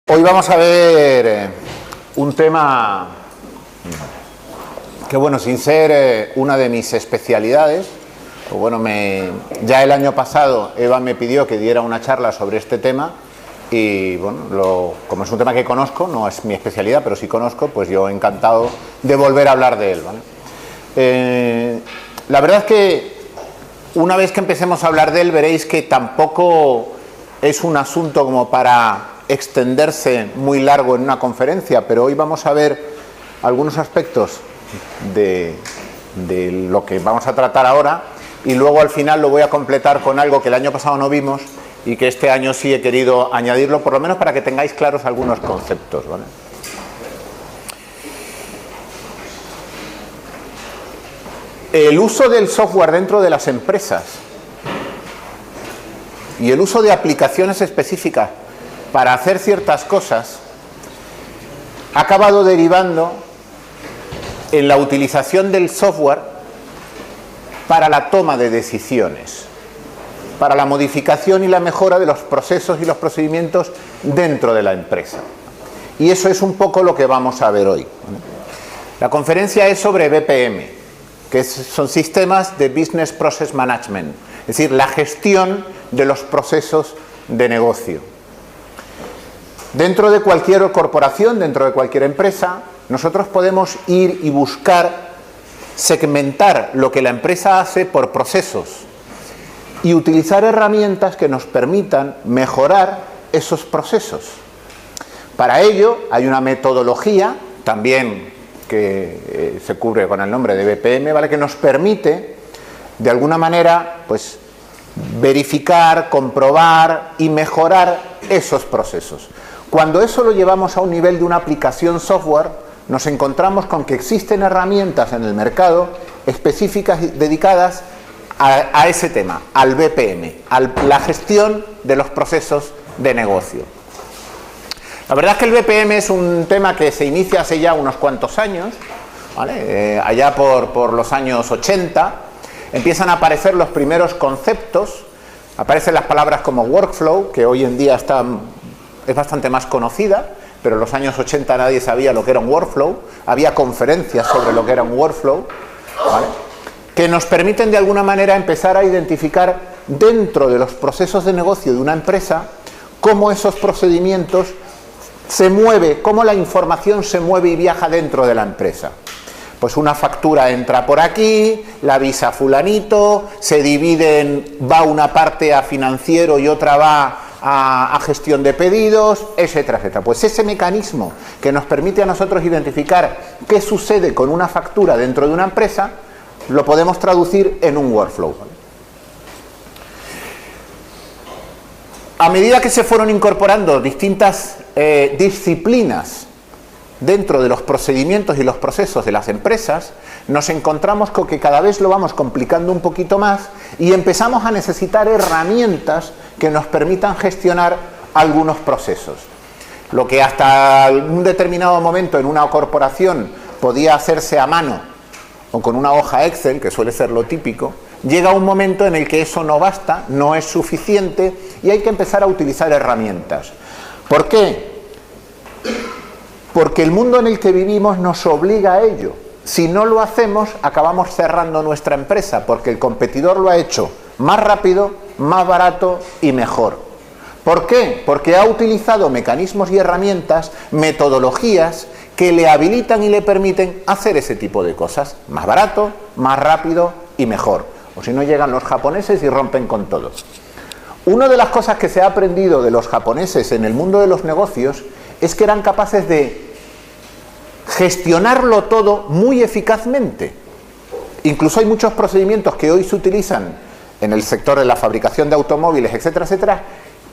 Hoy vamos a ver un tema que, bueno, sin ser una de mis especialidades, pues bueno, ya el año pasado Eva me pidió que diera una charla sobre este tema y, bueno, como es un tema que conozco, no es mi especialidad, pero sí conozco, pues yo encantado de volver a hablar de él, ¿vale? La verdad es que una vez que empecemos a hablar de él veréis que tampoco es un asunto como para extenderse muy largo en una conferencia, pero hoy vamos a ver algunos aspectos de lo que vamos a tratar ahora y luego al final lo voy a completar con algo que el año pasado no vimos y que este año sí he querido añadirlo, por lo menos para que tengáis claros algunos conceptos, ¿vale? El uso del software dentro de las empresas y el uso de aplicaciones específicas para hacer ciertas cosas ha acabado derivando en la utilización del software para la toma de decisiones, para la modificación y la mejora de los procesos y los procedimientos dentro de la empresa. Y eso es un poco lo que vamos a ver hoy. La conferencia es sobre BPM, que son sistemas de Business Process Management, es decir, la gestión de los procesos de negocio. Dentro de cualquier corporación, dentro de cualquier empresa, nosotros podemos ir y buscar segmentar lo que la empresa hace por procesos y utilizar herramientas que nos permitan mejorar esos procesos. Para ello hay una metodología, también que se cubre con el nombre de BPM, ¿vale?, que nos permite, de alguna manera, pues, verificar, comprobar y mejorar esos procesos. Cuando eso lo llevamos a un nivel de una aplicación software, nos encontramos con que existen herramientas en el mercado específicas dedicadas a ese tema, al BPM, a la gestión de los procesos de negocio. La verdad es que el BPM es un tema que se inicia hace ya unos cuantos años, ¿vale? Allá por los años 80, empiezan a aparecer los primeros conceptos, aparecen las palabras como workflow, que hoy en día es bastante más conocida, pero en los años 80 nadie sabía lo que era un workflow, había conferencias sobre lo que era un workflow, ¿vale?, que nos permiten de alguna manera empezar a identificar dentro de los procesos de negocio de una empresa cómo esos procedimientos se mueve, cómo la información se mueve y viaja dentro de la empresa. Pues una factura entra por aquí, la avisa fulanito, se dividen, va una parte a financiero y otra va a gestión de pedidos, etcétera, etcétera. Pues ese mecanismo que nos permite a nosotros identificar qué sucede con una factura dentro de una empresa, lo podemos traducir en un workflow. A medida que se fueron incorporando distintas disciplinas dentro de los procedimientos y los procesos de las empresas, nos encontramos con que cada vez lo vamos complicando un poquito más y empezamos a necesitar herramientas que nos permitan gestionar algunos procesos. Lo que hasta un determinado momento en una corporación podía hacerse a mano o con una hoja Excel, que suele ser lo típico, llega un momento en el que eso no basta, no es suficiente y hay que empezar a utilizar herramientas. ¿Por qué? Porque el mundo en el que vivimos nos obliga a ello. Si no lo hacemos, acabamos cerrando nuestra empresa, porque el competidor lo ha hecho más rápido, más barato y mejor. ¿Por qué? Porque ha utilizado mecanismos y herramientas, metodologías que le habilitan y le permiten hacer ese tipo de cosas más barato, más rápido y mejor. O si no, llegan los japoneses y rompen con todos. Una de las cosas que se ha aprendido de los japoneses en el mundo de los negocios es que eran capaces de gestionarlo todo muy eficazmente. Incluso hay muchos procedimientos que hoy se utilizan en el sector de la fabricación de automóviles, etcétera, etcétera,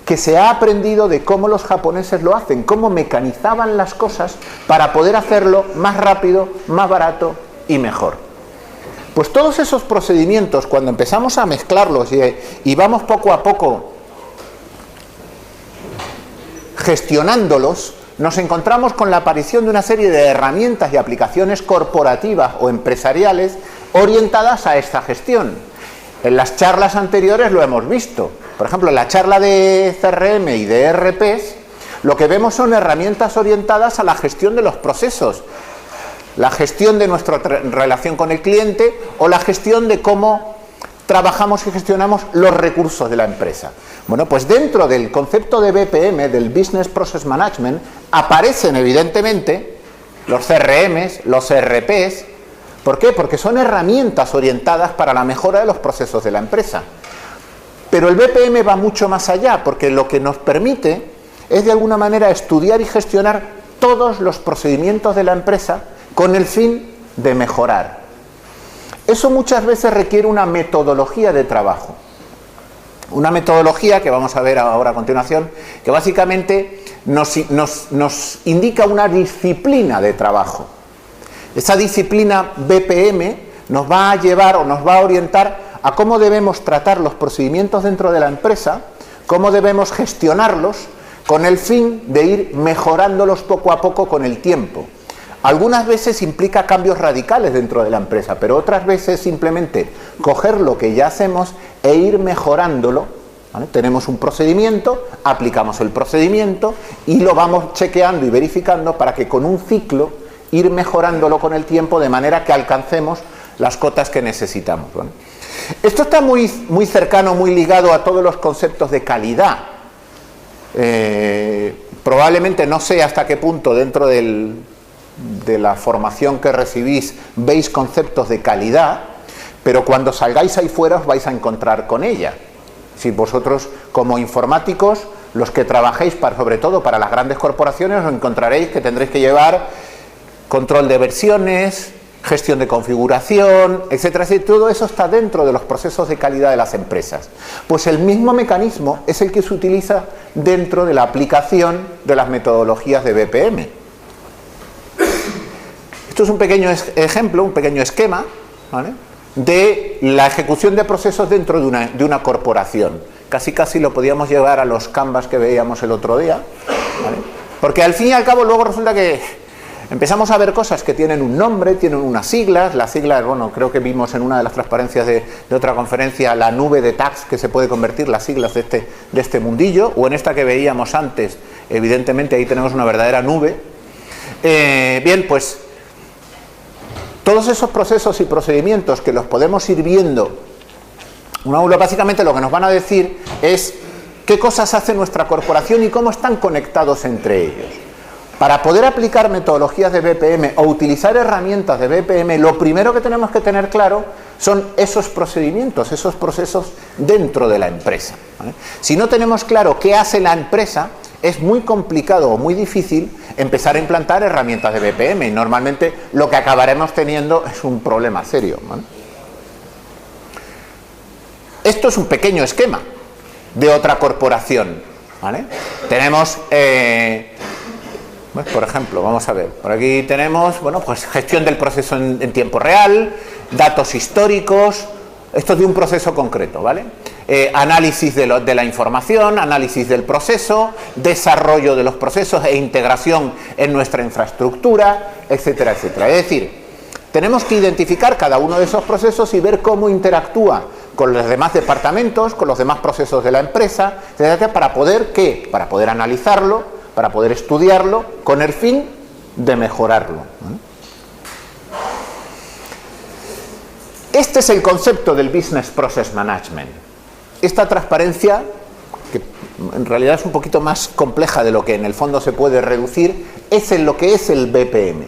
que se ha aprendido de cómo los japoneses lo hacen, cómo mecanizaban las cosas para poder hacerlo más rápido, más barato y mejor. Pues todos esos procedimientos, cuando empezamos a mezclarlos y vamos poco a poco gestionándolos, nos encontramos con la aparición de una serie de herramientas y aplicaciones corporativas o empresariales orientadas a esta gestión. En las charlas anteriores lo hemos visto. Por ejemplo, en la charla de CRM y de ERPs, lo que vemos son herramientas orientadas a la gestión de los procesos, la gestión de nuestra relación con el cliente o la gestión de cómo trabajamos y gestionamos los recursos de la empresa. Bueno, pues dentro del concepto de BPM, del Business Process Management, aparecen evidentemente los CRMs, los ERPs. ¿Por qué? Porque son herramientas orientadas para la mejora de los procesos de la empresa. Pero el BPM va mucho más allá, porque lo que nos permite es de alguna manera estudiar y gestionar todos los procedimientos de la empresa con el fin de mejorar. Eso muchas veces requiere una metodología de trabajo. Una metodología que vamos a ver ahora a continuación, que básicamente nos indica una disciplina de trabajo. Esa disciplina BPM nos va a llevar o nos va a orientar a cómo debemos tratar los procedimientos dentro de la empresa, cómo debemos gestionarlos, con el fin de ir mejorándolos poco a poco con el tiempo. Algunas veces implica cambios radicales dentro de la empresa, pero otras veces simplemente coger lo que ya hacemos e ir mejorándolo, ¿vale? Tenemos un procedimiento, aplicamos el procedimiento y lo vamos chequeando y verificando para que con un ciclo ir mejorándolo con el tiempo de manera que alcancemos las cotas que necesitamos, ¿vale? Esto está muy cercano, muy ligado a todos los conceptos de calidad. Probablemente no sé hasta qué punto dentro de la formación que recibís veis conceptos de calidad, pero cuando salgáis ahí fuera os vais a encontrar con ella. Si vosotros como informáticos, los que trabajéis sobre todo para las grandes corporaciones, os encontraréis que tendréis que llevar control de versiones, gestión de configuración, etcétera, etcétera. Todo eso está dentro de los procesos de calidad de las empresas. Pues el mismo mecanismo es el que se utiliza dentro de la aplicación de las metodologías de BPM. Esto es un pequeño ejemplo, un pequeño esquema, ¿vale?, de la ejecución de procesos dentro de una corporación. Casi lo podíamos llevar a los canvas que veíamos el otro día, ¿vale? Porque al fin y al cabo luego resulta que empezamos a ver cosas que tienen un nombre, tienen unas siglas. Las siglas, bueno, creo que vimos en una de las transparencias de otra conferencia la nube de tags que se puede convertir, las siglas de este mundillo, o en esta que veíamos antes, evidentemente ahí tenemos una verdadera nube. Bien, pues todos esos procesos y procedimientos que los podemos ir viendo, básicamente lo que nos van a decir es qué cosas hace nuestra corporación y cómo están conectados entre ellos. Para poder aplicar metodologías de BPM o utilizar herramientas de BPM, lo primero que tenemos que tener claro son esos procedimientos, esos procesos dentro de la empresa, ¿vale? Si no tenemos claro qué hace la empresa, es muy complicado o muy difícil empezar a implantar herramientas de BPM y normalmente lo que acabaremos teniendo es un problema serio, ¿vale? Esto es un pequeño esquema de otra corporación, ¿vale? Tenemos, por ejemplo, vamos a ver, por aquí tenemos, bueno, pues gestión del proceso en tiempo real, datos históricos, esto es de un proceso concreto, ¿vale? Análisis de la información, análisis del proceso, desarrollo de los procesos e integración en nuestra infraestructura, etcétera, etcétera. Es decir, tenemos que identificar cada uno de esos procesos y ver cómo interactúa con los demás departamentos, con los demás procesos de la empresa, etcétera, para poder, ¿qué? Para poder analizarlo, para poder estudiarlo, con el fin de mejorarlo, ¿vale? Este es el concepto del Business Process Management. Esta transparencia, que en realidad es un poquito más compleja de lo que en el fondo se puede reducir, es en lo que es el BPM.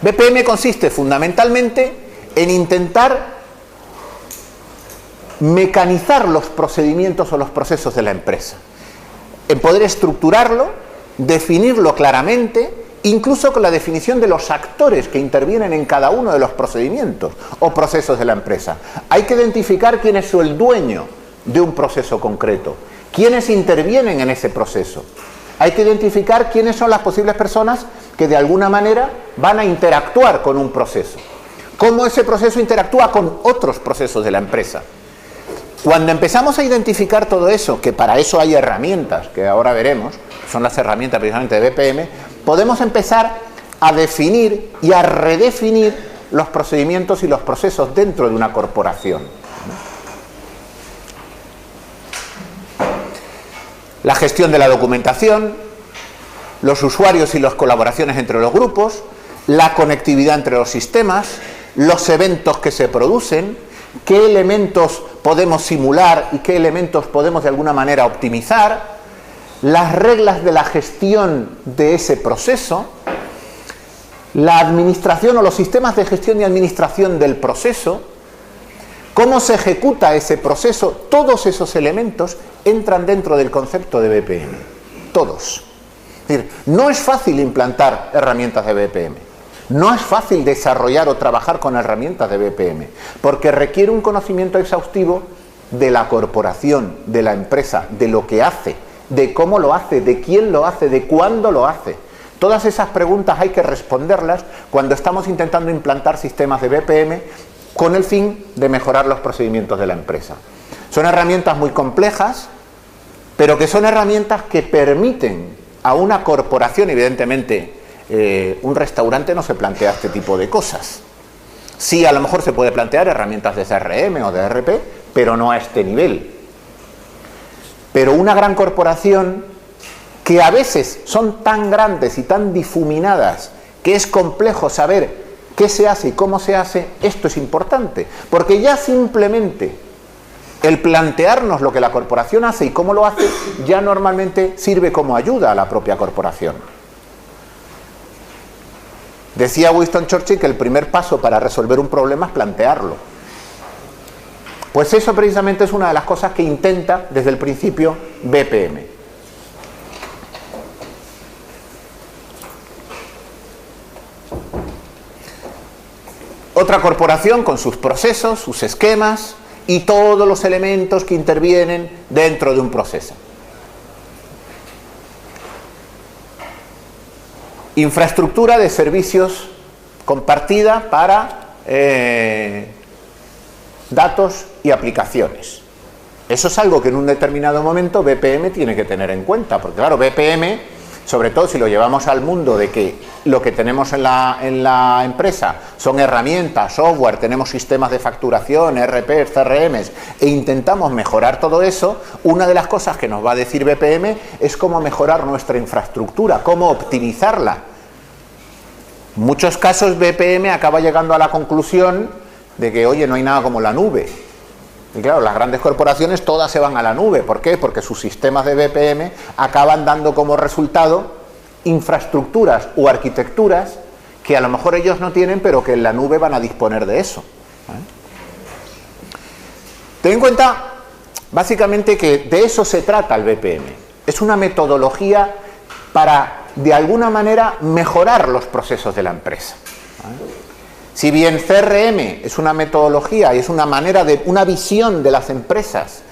BPM consiste fundamentalmente en intentar mecanizar los procedimientos o los procesos de la empresa, en poder estructurarlo, definirlo claramente, incluso con la definición de los actores que intervienen en cada uno de los procedimientos o procesos de la empresa. Hay que identificar quién es el dueño de un proceso concreto, quiénes intervienen en ese proceso. Hay que identificar quiénes son las posibles personas que de alguna manera van a interactuar con un proceso, cómo ese proceso interactúa con otros procesos de la empresa. Cuando empezamos a identificar todo eso, que para eso hay herramientas, que ahora veremos, son las herramientas precisamente de BPM, podemos empezar a definir y a redefinir los procedimientos y los procesos dentro de una corporación. La gestión de la documentación, los usuarios y las colaboraciones entre los grupos, la conectividad entre los sistemas, los eventos que se producen, qué elementos podemos simular y qué elementos podemos de alguna manera optimizar, las reglas de la gestión de ese proceso, la administración o los sistemas de gestión y administración del proceso, cómo se ejecuta ese proceso. Todos esos elementos entran dentro del concepto de BPM, todos. Es decir, no es fácil implantar herramientas de BPM, no es fácil desarrollar o trabajar con herramientas de BPM, porque requiere un conocimiento exhaustivo de la corporación, de la empresa, de lo que hace, de cómo lo hace, de quién lo hace, de cuándo lo hace. Todas esas preguntas hay que responderlas cuando estamos intentando implantar sistemas de BPM con el fin de mejorar los procedimientos de la empresa. Son herramientas muy complejas, pero que son herramientas que permiten a una corporación, evidentemente, un restaurante no se plantea este tipo de cosas. Sí, a lo mejor se puede plantear herramientas de CRM o de ERP, pero no a este nivel. Pero una gran corporación, que a veces son tan grandes y tan difuminadas que es complejo saber qué se hace y cómo se hace, esto es importante, porque ya simplemente el plantearnos lo que la corporación hace y cómo lo hace ya normalmente sirve como ayuda a la propia corporación. Decía Winston Churchill que el primer paso para resolver un problema es plantearlo. Pues eso precisamente es una de las cosas que intenta desde el principio BPM. Otra corporación con sus procesos, sus esquemas y todos los elementos que intervienen dentro de un proceso. Infraestructura de servicios compartida para datos y aplicaciones. Eso es algo que en un determinado momento BPM tiene que tener en cuenta, porque claro, BPM, sobre todo si lo llevamos al mundo de que lo que tenemos en la empresa son herramientas, software, tenemos sistemas de facturación, ERP, CRMs, e intentamos mejorar todo eso, una de las cosas que nos va a decir BPM es cómo mejorar nuestra infraestructura, cómo optimizarla. En muchos casos BPM acaba llegando a la conclusión de que, oye, no hay nada como la nube. Y claro, las grandes corporaciones todas se van a la nube. ¿Por qué? Porque sus sistemas de BPM acaban dando como resultado infraestructuras o arquitecturas que a lo mejor ellos no tienen, pero que en la nube van a disponer de eso. Ten en cuenta, básicamente, que de eso se trata el BPM. Es una metodología para, de alguna manera, mejorar los procesos de la empresa. Si bien CRM es una metodología y es una manera de una visión de las empresas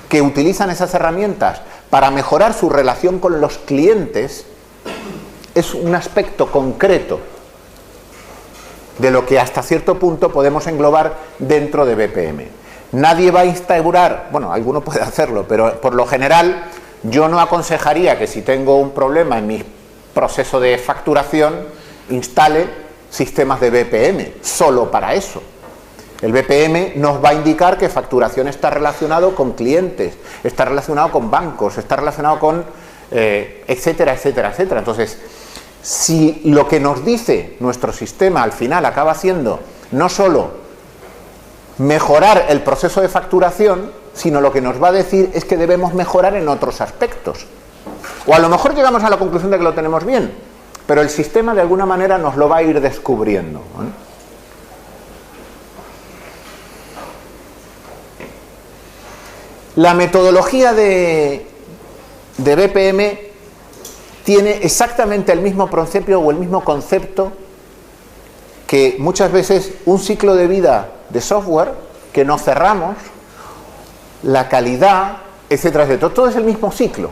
que utilizan esas herramientas para mejorar su relación con los clientes, es un aspecto concreto de lo que hasta cierto punto podemos englobar dentro de BPM. Nadie va a instaurar, bueno, alguno puede hacerlo, pero por lo general yo no aconsejaría que si tengo un problema en mi proceso de facturación instale sistemas de BPM, solo para eso. El BPM nos va a indicar que facturación está relacionado con clientes, está relacionado con bancos, está relacionado con etcétera, etcétera, etcétera. Entonces, si lo que nos dice nuestro sistema al final acaba siendo no solo mejorar el proceso de facturación, sino lo que nos va a decir es que debemos mejorar en otros aspectos. O a lo mejor llegamos a la conclusión de que lo tenemos bien, pero el sistema de alguna manera nos lo va a ir descubriendo. La metodología de BPM tiene exactamente el mismo principio o el mismo concepto que muchas veces un ciclo de vida de software que no cerramos, la calidad, etcétera, etcétera. Todo es el mismo ciclo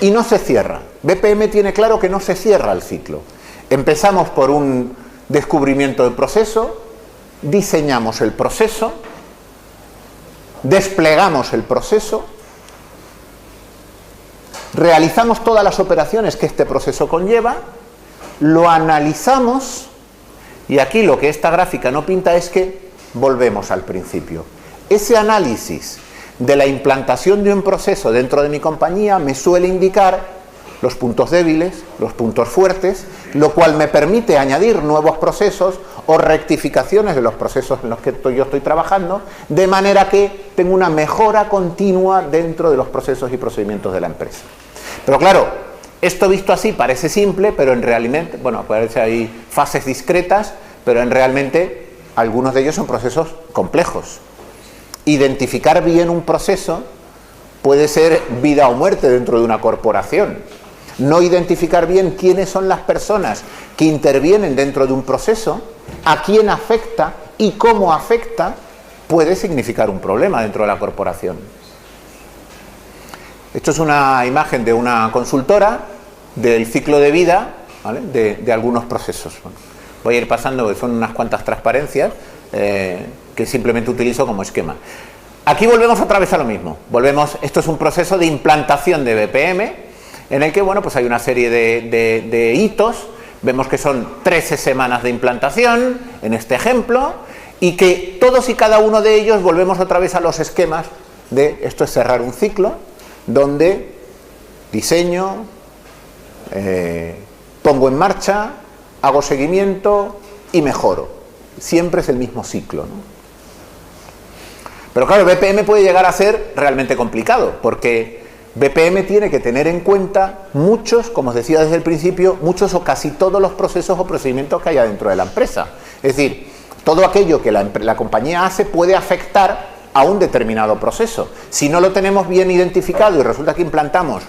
y no se cierra. BPM tiene claro que no se cierra el ciclo. Empezamos por un descubrimiento del proceso, diseñamos el proceso, desplegamos el proceso, realizamos todas las operaciones que este proceso conlleva, lo analizamos y aquí lo que esta gráfica no pinta es que volvemos al principio. Ese análisis de la implantación de un proceso dentro de mi compañía me suele indicar los puntos débiles, los puntos fuertes, lo cual me permite añadir nuevos procesos o rectificaciones de los procesos en los que yo estoy trabajando, de manera que tengo una mejora continua dentro de los procesos y procedimientos de la empresa. Pero claro, esto visto así parece simple, pero en realidad, bueno, parece ahí fases discretas, pero en realmente algunos de ellos son procesos complejos. Identificar bien un proceso puede ser vida o muerte dentro de una corporación. No identificar bien quiénes son las personas que intervienen dentro de un proceso, a quién afecta y cómo afecta, puede significar un problema dentro de la corporación. Esto es una imagen de una consultora del ciclo de vida, ¿vale?, de algunos procesos. Bueno, voy a ir pasando, porque son unas cuantas transparencias que simplemente utilizo como esquema. Aquí volvemos otra vez a lo mismo. Esto es un proceso de implantación de BPM, en el que, bueno, pues hay una serie de hitos. Vemos que son 13 semanas de implantación, en este ejemplo, y que todos y cada uno de ellos volvemos otra vez a los esquemas de, esto es cerrar un ciclo, donde diseño, pongo en marcha, hago seguimiento y mejoro. Siempre es el mismo ciclo, ¿no? Pero claro, BPM puede llegar a ser realmente complicado, porque BPM tiene que tener en cuenta muchos, como os decía desde el principio, muchos o casi todos los procesos o procedimientos que haya dentro de la empresa. Es decir, todo aquello que la compañía hace puede afectar a un determinado proceso. Si no lo tenemos bien identificado y resulta que implantamos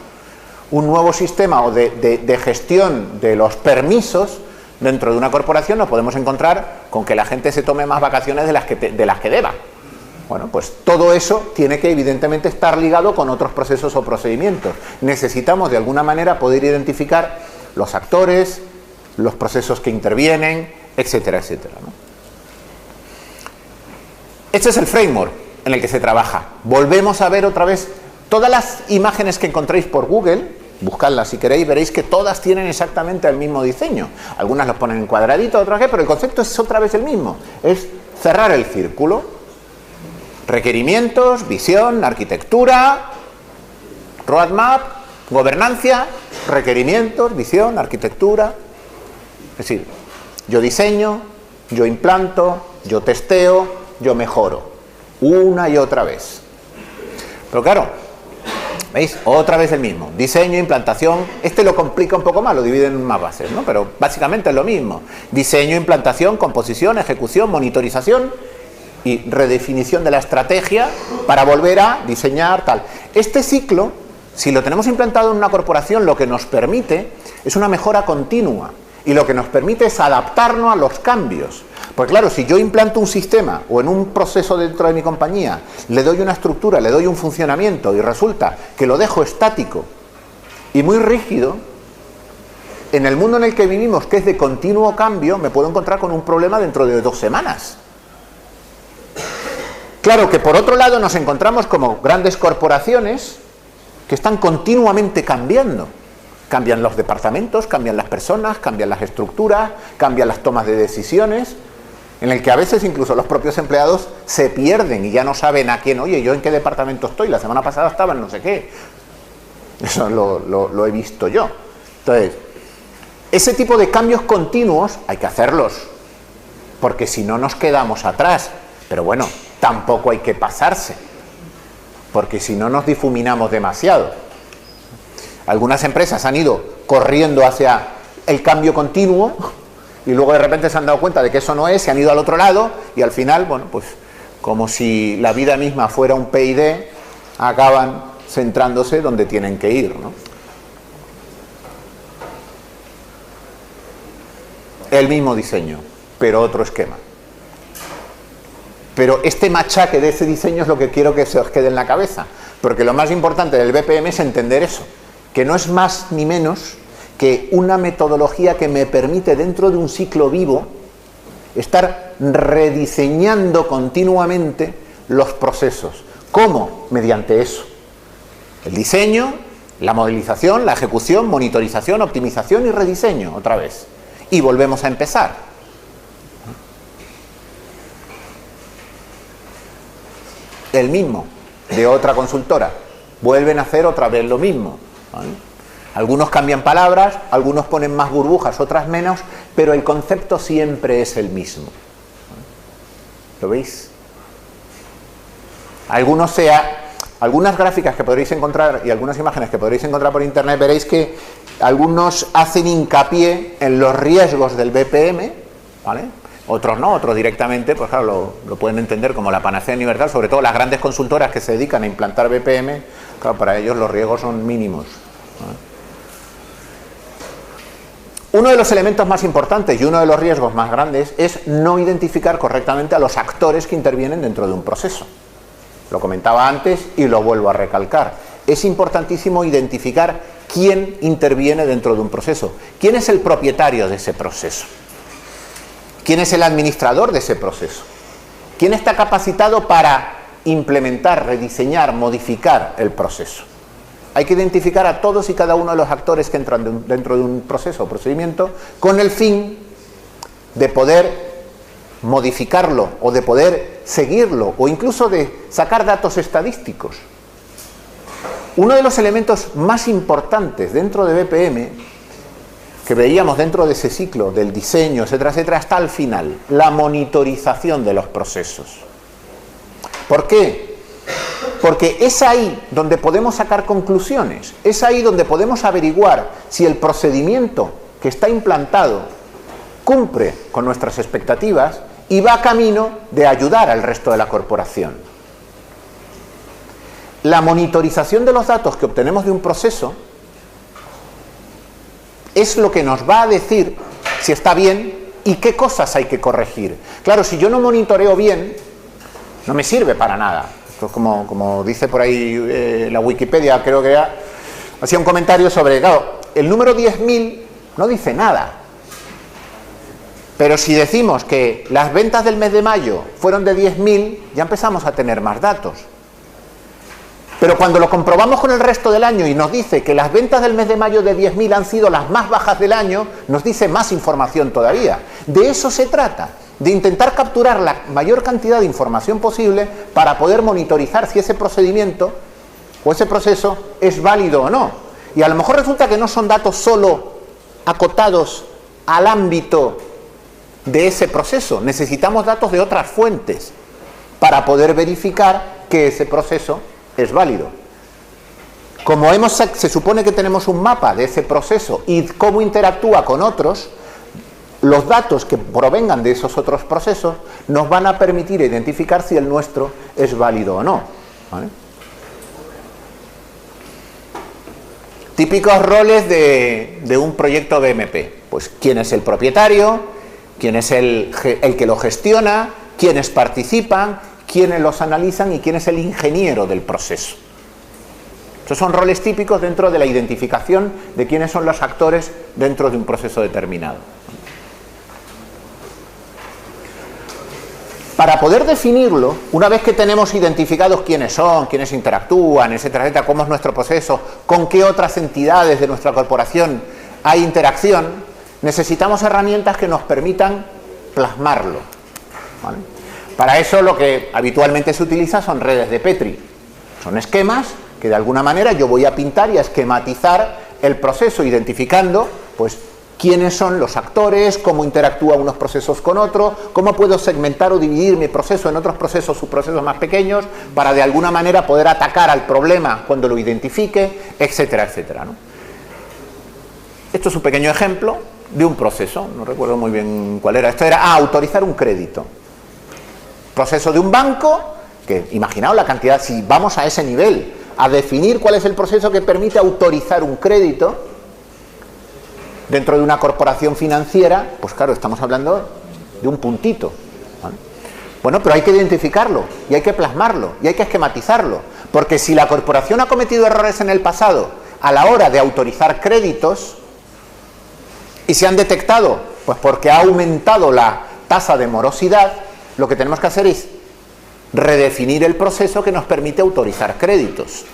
un nuevo sistema o de gestión de los permisos dentro de una corporación, nos podemos encontrar con que la gente se tome más vacaciones de las que deba. Bueno, pues todo eso tiene que evidentemente estar ligado con otros procesos o procedimientos. Necesitamos de alguna manera poder identificar los actores, los procesos que intervienen, etcétera, etcétera, ¿no? Este es el framework en el que se trabaja. Volvemos a ver otra vez todas las imágenes que encontréis por Google, buscadlas si queréis, veréis que todas tienen exactamente el mismo diseño. Algunas los ponen en cuadradito, otras que, pero el concepto es otra vez el mismo. Es cerrar el círculo. Requerimientos, visión, arquitectura, roadmap, gobernancia, requerimientos, visión, arquitectura. Es decir, yo diseño, yo implanto, yo testeo, yo mejoro. Una y otra vez. Pero claro, ¿veis? Otra vez el mismo. Diseño, implantación. Este lo complica un poco más, lo divide en más bases, ¿no? Pero básicamente es lo mismo. Diseño, implantación, composición, ejecución, monitorización y redefinición de la estrategia para volver a diseñar tal. Este ciclo, si lo tenemos implantado en una corporación, lo que nos permite es una mejora continua y lo que nos permite es adaptarnos a los cambios. Pues claro, si yo implanto un sistema o en un proceso dentro de mi compañía le doy una estructura, le doy un funcionamiento y resulta que lo dejo estático y muy rígido, en el mundo en el que vivimos, que es de continuo cambio, me puedo encontrar con un problema dentro de 2 semanas. Claro que por otro lado nos encontramos como grandes corporaciones que están continuamente cambiando. Cambian los departamentos, cambian las personas, cambian las estructuras, cambian las tomas de decisiones, en el que a veces incluso los propios empleados se pierden y ya no saben a quién, oye, ¿yo en qué departamento estoy? La semana pasada estaba en no sé qué. Eso lo he visto yo. Entonces, ese tipo de cambios continuos hay que hacerlos, porque si no nos quedamos atrás. Pero bueno, tampoco hay que pasarse, porque si no nos difuminamos demasiado. Algunas empresas han ido corriendo hacia el cambio continuo y luego de repente se han dado cuenta de que eso no es, se han ido al otro lado y al final, bueno, pues como si la vida misma fuera un PID, acaban centrándose donde tienen que ir, ¿no? El mismo diseño, pero otro esquema. Pero este machaque de ese diseño es lo que quiero que se os quede en la cabeza, porque lo más importante del BPM es entender eso, que no es más ni menos que una metodología que me permite dentro de un ciclo vivo estar rediseñando continuamente los procesos. ¿Cómo? Mediante eso. El diseño, la modelización, la ejecución, monitorización, optimización y rediseño, otra vez. Y volvemos a empezar. El mismo, de otra consultora. Vuelven a hacer otra vez lo mismo, ¿vale? Algunos cambian palabras, algunos ponen más burbujas, otras menos, pero el concepto siempre es el mismo. ¿Lo veis? Algunas gráficas que podréis encontrar y algunas imágenes que podréis encontrar por internet, veréis que algunos hacen hincapié en los riesgos del BPM, ¿vale? Otros no, otros directamente, pues claro, lo pueden entender como la panacea universal, sobre todo las grandes consultoras que se dedican a implantar BPM, claro, para ellos los riesgos son mínimos, ¿vale? Uno de los elementos más importantes y uno de los riesgos más grandes es no identificar correctamente a los actores que intervienen dentro de un proceso. Lo comentaba antes y lo vuelvo a recalcar. Es importantísimo identificar quién interviene dentro de un proceso. ¿Quién es el propietario de ese proceso? ¿Quién es el administrador de ese proceso? ¿Quién está capacitado para implementar, rediseñar, modificar el proceso? Hay que identificar a todos y cada uno de los actores que entran dentro de un proceso o procedimiento con el fin de poder modificarlo o de poder seguirlo o incluso de sacar datos estadísticos. Uno de los elementos más importantes dentro de BPM que veíamos dentro de ese ciclo del diseño, etcétera, etcétera, hasta el final, la monitorización de los procesos. ¿Por qué? Porque es ahí donde podemos sacar conclusiones, es ahí donde podemos averiguar si el procedimiento que está implantado cumple con nuestras expectativas y va camino de ayudar al resto de la corporación. La monitorización de los datos que obtenemos de un proceso es lo que nos va a decir si está bien y qué cosas hay que corregir. Claro, si yo no monitoreo bien, no me sirve para nada. Esto es como dice por ahí la Wikipedia, creo que hacía un comentario sobre, claro, el número 10.000 no dice nada. Pero si decimos que las ventas del mes de mayo fueron de 10.000, ya empezamos a tener más datos. Pero cuando lo comprobamos con el resto del año y nos dice que las ventas del mes de mayo de 10.000 han sido las más bajas del año, nos dice más información todavía. De eso se trata, de intentar capturar la mayor cantidad de información posible para poder monitorizar si ese procedimiento o ese proceso es válido o no. Y a lo mejor resulta que no son datos solo acotados al ámbito de ese proceso. Necesitamos datos de otras fuentes para poder verificar que ese proceso es válido. Como se supone que tenemos un mapa de ese proceso y cómo interactúa con otros, los datos que provengan de esos otros procesos nos van a permitir identificar si el nuestro es válido o no, ¿vale? Típicos roles de un proyecto BMP. Pues quién es el propietario, quién es el que lo gestiona, quiénes participan, quiénes los analizan y quién es el ingeniero del proceso. Esos son roles típicos dentro de la identificación de quiénes son los actores dentro de un proceso determinado. Para poder definirlo, una vez que tenemos identificados quiénes son, quiénes interactúan, etcétera, etcétera, cómo es nuestro proceso, con qué otras entidades de nuestra corporación hay interacción, necesitamos herramientas que nos permitan plasmarlo, ¿vale? Para eso lo que habitualmente se utiliza son redes de Petri. Son esquemas que de alguna manera yo voy a pintar y a esquematizar el proceso, identificando pues quiénes son los actores, cómo interactúan unos procesos con otros, cómo puedo segmentar o dividir mi proceso en otros procesos, subprocesos más pequeños, para de alguna manera poder atacar al problema cuando lo identifique, etcétera, etcétera, ¿no? Esto es un pequeño ejemplo de un proceso, no recuerdo muy bien cuál era. Esto era autorizar un crédito. Proceso de un banco, que imaginaos la cantidad, si vamos a ese nivel, a definir cuál es el proceso que permite autorizar un crédito dentro de una corporación financiera, pues claro, estamos hablando de un puntito, ¿vale? Bueno, pero hay que identificarlo, y hay que plasmarlo, y hay que esquematizarlo, porque si la corporación ha cometido errores en el pasado a la hora de autorizar créditos, y se han detectado, pues porque ha aumentado la tasa de morosidad, lo que tenemos que hacer es redefinir el proceso que nos permite autorizar créditos.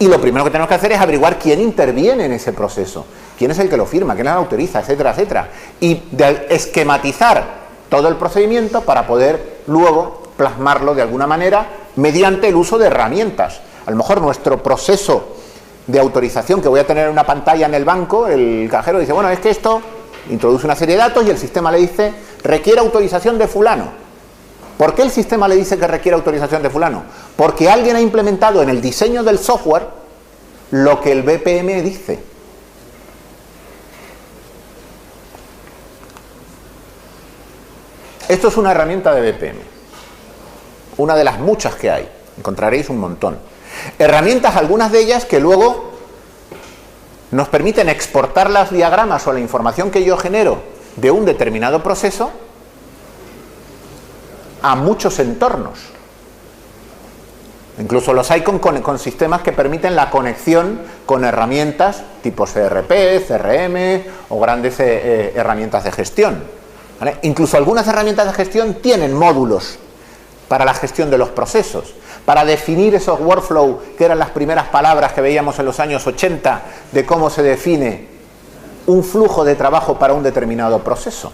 Y lo primero que tenemos que hacer es averiguar quién interviene en ese proceso, quién es el que lo firma, quién lo autoriza, etcétera, etcétera. Y esquematizar todo el procedimiento para poder luego plasmarlo de alguna manera mediante el uso de herramientas. A lo mejor nuestro proceso de autorización que voy a tener en una pantalla en el banco, el cajero dice, bueno, es que esto introduce una serie de datos y el sistema le dice, requiere autorización de fulano. ¿Por qué el sistema le dice que requiere autorización de fulano? Porque alguien ha implementado en el diseño del software lo que el BPM dice. Esto es una herramienta de BPM, una de las muchas que hay, encontraréis un montón. Herramientas, algunas de ellas que luego nos permiten exportar los diagramas o la información que yo genero de un determinado proceso a muchos entornos. Incluso los hay con sistemas que permiten la conexión con herramientas tipo CRP, CRM o grandes herramientas de gestión, ¿vale? Incluso algunas herramientas de gestión tienen módulos para la gestión de los procesos, para definir esos workflows que eran las primeras palabras que veíamos en los años 80 de cómo se define un flujo de trabajo para un determinado proceso.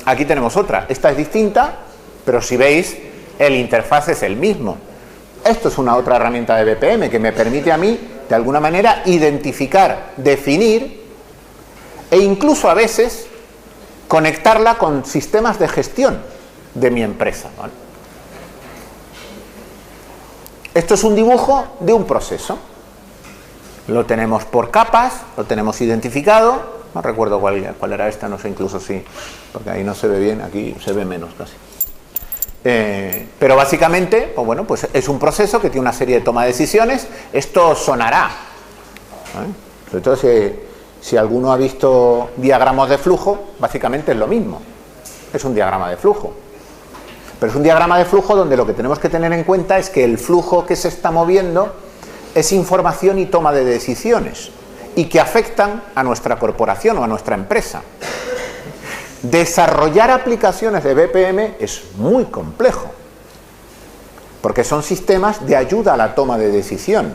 Aquí tenemos otra, esta es distinta, pero si veis, el interfaz es el mismo. Esto es una otra herramienta de BPM que me permite a mí, de alguna manera, identificar, definir e incluso a veces conectarla con sistemas de gestión de mi empresa, ¿vale? Esto es un dibujo de un proceso. Lo tenemos por capas, lo tenemos identificado. No recuerdo cuál era esta, no sé incluso si, porque ahí no se ve bien, aquí se ve menos casi. Pero básicamente, pues bueno, pues es un proceso que tiene una serie de toma de decisiones. Esto sonará, ¿vale? Sobre todo si alguno ha visto diagramas de flujo, básicamente es lo mismo. Es un diagrama de flujo. Pero es un diagrama de flujo donde lo que tenemos que tener en cuenta es que el flujo que se está moviendo es información y toma de decisiones y que afectan a nuestra corporación o a nuestra empresa. Desarrollar aplicaciones de BPM es muy complejo, porque son sistemas de ayuda a la toma de decisión,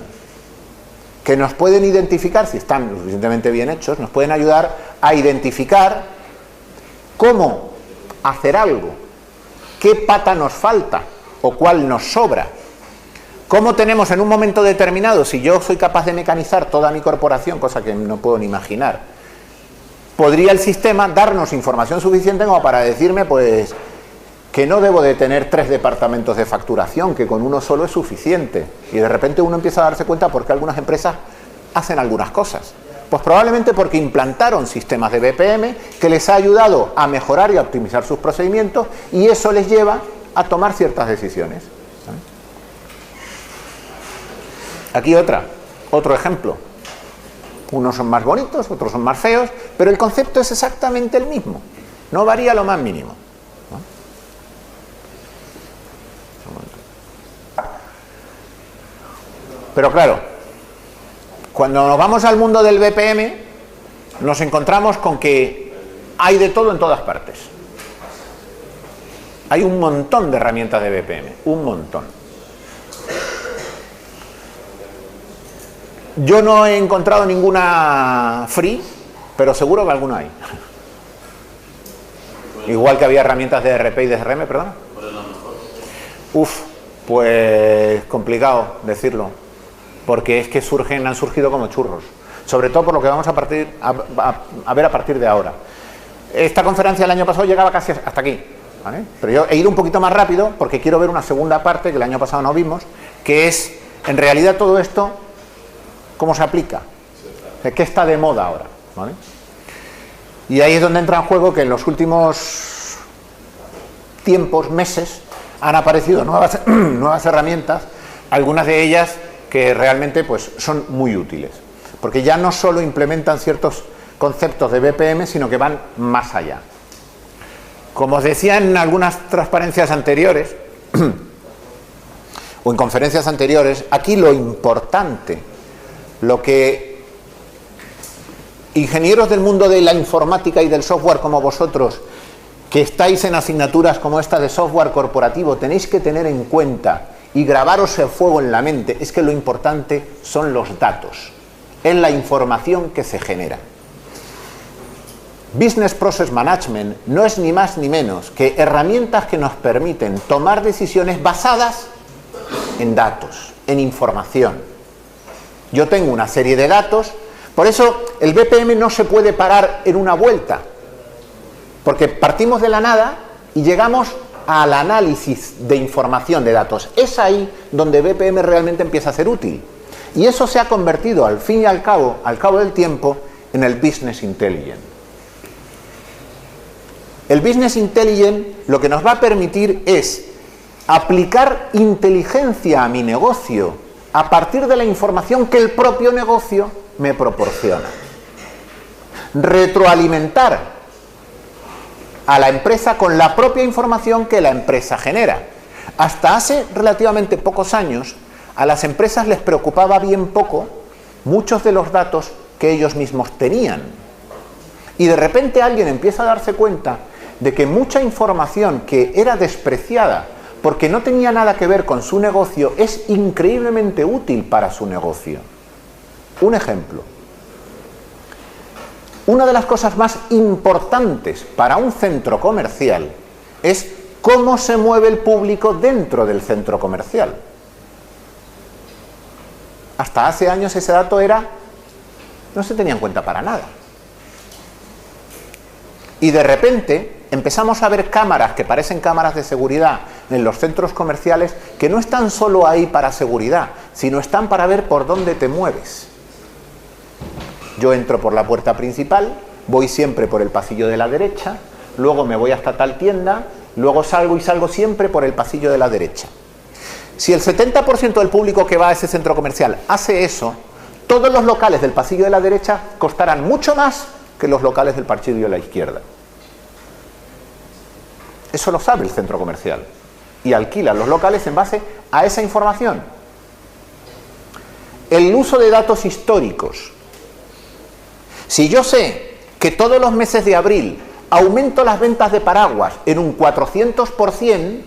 que nos pueden identificar, si están lo suficientemente bien hechos, nos pueden ayudar a identificar cómo hacer algo, qué pata nos falta o cuál nos sobra. ¿Cómo tenemos en un momento determinado, si yo soy capaz de mecanizar toda mi corporación, cosa que no puedo ni imaginar, podría el sistema darnos información suficiente como para decirme, pues, que no debo de tener 3 departamentos de facturación, que con uno solo es suficiente? Y de repente uno empieza a darse cuenta por qué algunas empresas hacen algunas cosas. Pues probablemente porque implantaron sistemas de BPM que les ha ayudado a mejorar y a optimizar sus procedimientos, y eso les lleva a tomar ciertas decisiones. Aquí otro ejemplo. Unos son más bonitos, otros son más feos, pero el concepto es exactamente el mismo. No varía lo más mínimo, ¿no? Pero claro, cuando nos vamos al mundo del BPM, nos encontramos con que hay de todo en todas partes. Hay un montón de herramientas de BPM, un montón. Yo no he encontrado ninguna free, pero seguro que alguna hay. Igual que había herramientas de ERP y de CRM, perdón. Pues complicado decirlo, porque es que han surgido como churros. Sobre todo por lo que vamos a ver a partir de ahora. Esta conferencia del año pasado llegaba casi hasta aquí, ¿vale? Pero yo he ido un poquito más rápido porque quiero ver una segunda parte que el año pasado no vimos, que es, en realidad, todo esto, ¿cómo se aplica? ¿Qué está de moda ahora? ¿Vale? Y ahí es donde entra en juego que en los últimos tiempos, meses, han aparecido nuevas herramientas, algunas de ellas que realmente pues, son muy útiles, porque ya no solo implementan ciertos conceptos de BPM, sino que van más allá. Como os decía en algunas transparencias anteriores, o en conferencias anteriores, aquí lo importante, lo que ingenieros del mundo de la informática y del software como vosotros, que estáis en asignaturas como esta de software corporativo, tenéis que tener en cuenta y grabaros el fuego en la mente, es que lo importante son los datos, es la información que se genera. Business Process Management no es ni más ni menos que herramientas que nos permiten tomar decisiones basadas en datos, en información. Yo tengo una serie de datos, por eso el BPM no se puede parar en una vuelta, porque partimos de la nada y llegamos al análisis de información de datos. Es ahí donde BPM realmente empieza a ser útil. Y eso se ha convertido al fin y al cabo del tiempo, en el Business Intelligence. El Business Intelligence lo que nos va a permitir es aplicar inteligencia a mi negocio a partir de la información que el propio negocio me proporciona. Retroalimentar a la empresa con la propia información que la empresa genera. Hasta hace relativamente pocos años, a las empresas les preocupaba bien poco muchos de los datos que ellos mismos tenían. Y de repente alguien empieza a darse cuenta de que mucha información que era despreciada porque no tenía nada que ver con su negocio es increíblemente útil para su negocio. Un ejemplo. Una de las cosas más importantes para un centro comercial es cómo se mueve el público dentro del centro comercial. Hasta hace años ese dato no se tenía en cuenta para nada. Y de repente empezamos a ver cámaras que parecen cámaras de seguridad en los centros comerciales que no están solo ahí para seguridad, sino están para ver por dónde te mueves. Yo entro por la puerta principal, voy siempre por el pasillo de la derecha, luego me voy hasta tal tienda, luego salgo y salgo siempre por el pasillo de la derecha. Si el 70% del público que va a ese centro comercial hace eso, todos los locales del pasillo de la derecha costarán mucho más que los locales del pasillo de la izquierda. Eso lo sabe el centro comercial y alquila los locales en base a esa información. El uso de datos históricos. Si yo sé que todos los meses de abril aumento las ventas de paraguas en un 400%,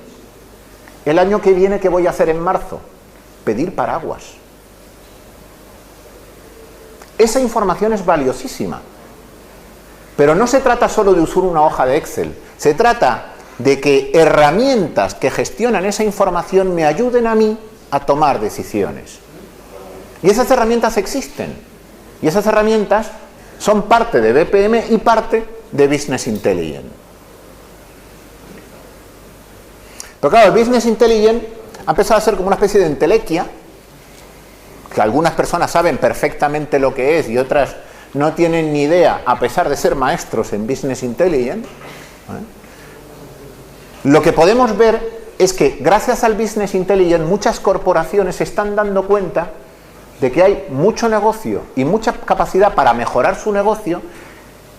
el año que viene, ¿qué voy a hacer en marzo? Pedir paraguas. Esa información es valiosísima. Pero no se trata solo de usar una hoja de Excel, se trata de que herramientas que gestionan esa información me ayuden a mí a tomar decisiones. Y esas herramientas existen. Y esas herramientas son parte de BPM y parte de Business Intelligence. Pero claro, el Business Intelligence ha empezado a ser como una especie de entelequia, que algunas personas saben perfectamente lo que es y otras no tienen ni idea, a pesar de ser maestros en Business Intelligence. Lo que podemos ver es que gracias al Business Intelligence muchas corporaciones se están dando cuenta de que hay mucho negocio y mucha capacidad para mejorar su negocio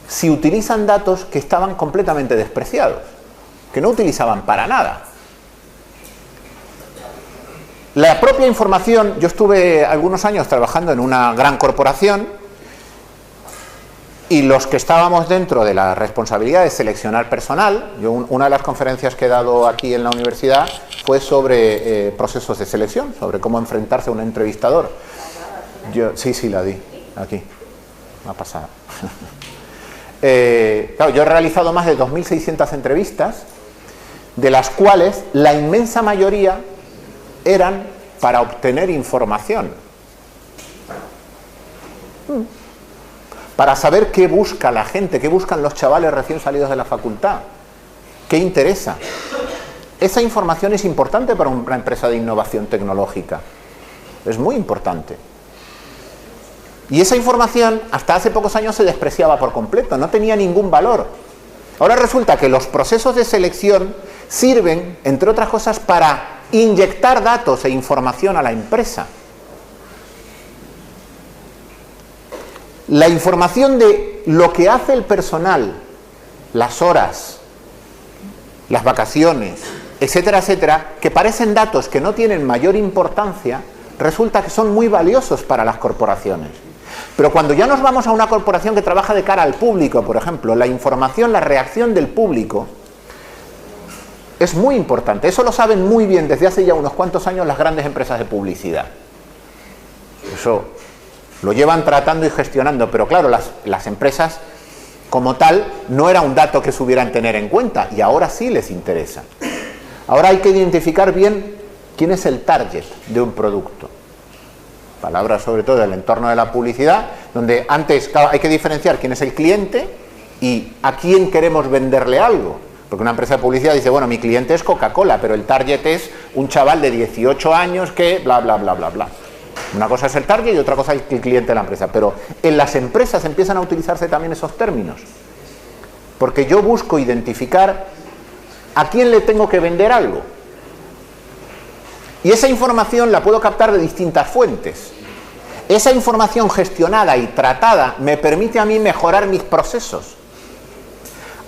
si utilizan datos que estaban completamente despreciados, que no utilizaban para nada. La propia información, yo estuve algunos años trabajando en una gran corporación y los que estábamos dentro de la responsabilidad de seleccionar personal, una de las conferencias que he dado aquí en la universidad fue sobre procesos de selección, sobre cómo enfrentarse a un entrevistador. Sí, la di, aquí, me ha pasado. Claro, yo he realizado más de 2.600 entrevistas, de las cuales la inmensa mayoría eran para obtener información. Para saber qué busca la gente, qué buscan los chavales recién salidos de la facultad, qué interesa. Esa información es importante para una empresa de innovación tecnológica. Es muy importante. Y esa información hasta hace pocos años se despreciaba por completo, no tenía ningún valor. Ahora resulta que los procesos de selección sirven, entre otras cosas, para inyectar datos e información a la empresa. La información de lo que hace el personal, las horas, las vacaciones, etcétera, etcétera, que parecen datos que no tienen mayor importancia, resulta que son muy valiosos para las corporaciones. Pero cuando ya nos vamos a una corporación que trabaja de cara al público, por ejemplo, la información, la reacción del público es muy importante. Eso lo saben muy bien desde hace ya unos cuantos años las grandes empresas de publicidad. Eso lo llevan tratando y gestionando, pero claro, las empresas como tal no era un dato que supieran tener en cuenta y ahora sí les interesa. Ahora hay que identificar bien quién es el target de un producto. palabras sobre todo del entorno de la publicidad, donde antes, claro, hay que diferenciar quién es el cliente y a quién queremos venderle algo. Porque una empresa de publicidad dice, bueno, mi cliente es Coca-Cola, pero el target es un chaval de 18 años que bla, bla, bla, bla, bla. Una cosa es el target y otra cosa es el cliente de la empresa. Pero en las empresas empiezan a utilizarse también esos términos. Porque yo busco identificar a quién le tengo que vender algo. Y esa información la puedo captar de distintas fuentes. Esa información gestionada y tratada me permite a mí mejorar mis procesos.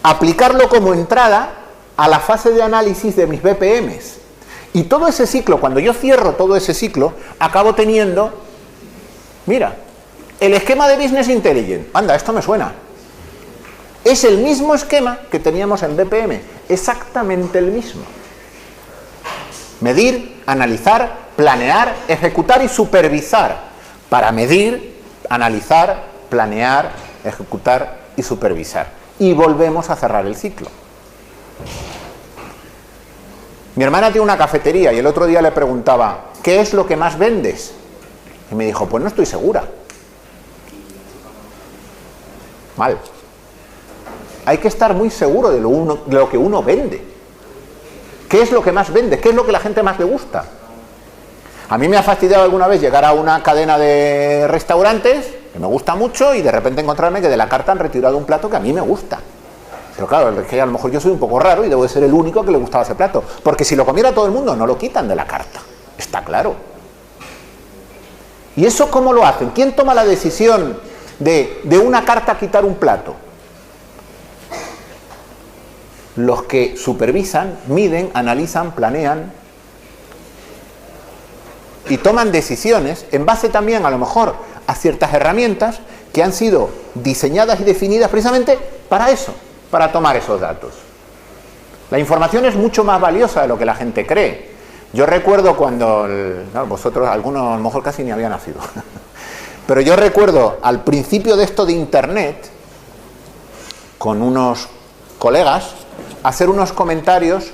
Aplicarlo como entrada a la fase de análisis de mis BPMs. Y todo ese ciclo, cuando yo cierro todo ese ciclo, acabo teniendo, mira, el esquema de Business Intelligence. Anda, esto me suena. Es el mismo esquema que teníamos en BPM, exactamente el mismo. Medir, analizar, planear, ejecutar y supervisar. Para medir, analizar, planear, ejecutar y supervisar. Y volvemos a cerrar el ciclo. Mi hermana tiene una cafetería y el otro día le preguntaba, ¿qué es lo que más vendes? Y me dijo, pues no estoy segura. Mal. Hay que estar muy seguro de lo que uno vende. ¿Qué es lo que más vende? ¿Qué es lo que a la gente más le gusta? A mí me ha fastidiado alguna vez llegar a una cadena de restaurantes que me gusta mucho y de repente encontrarme que de la carta han retirado un plato que a mí me gusta. Pero claro, es que a lo mejor yo soy un poco raro y debo de ser el único que le gustaba ese plato. Porque si lo comiera todo el mundo, no lo quitan de la carta. Está claro. ¿Y eso cómo lo hacen? ¿Quién toma la decisión de una carta quitar un plato? Los que supervisan, miden, analizan, planean y toman decisiones en base también a lo mejor a ciertas herramientas que han sido diseñadas y definidas precisamente para eso, para tomar esos datos. La información es mucho más valiosa de lo que la gente cree. Yo recuerdo cuando, vosotros, algunos a lo mejor casi ni habían nacido, pero yo recuerdo al principio de esto de Internet, con unos colegas, hacer unos comentarios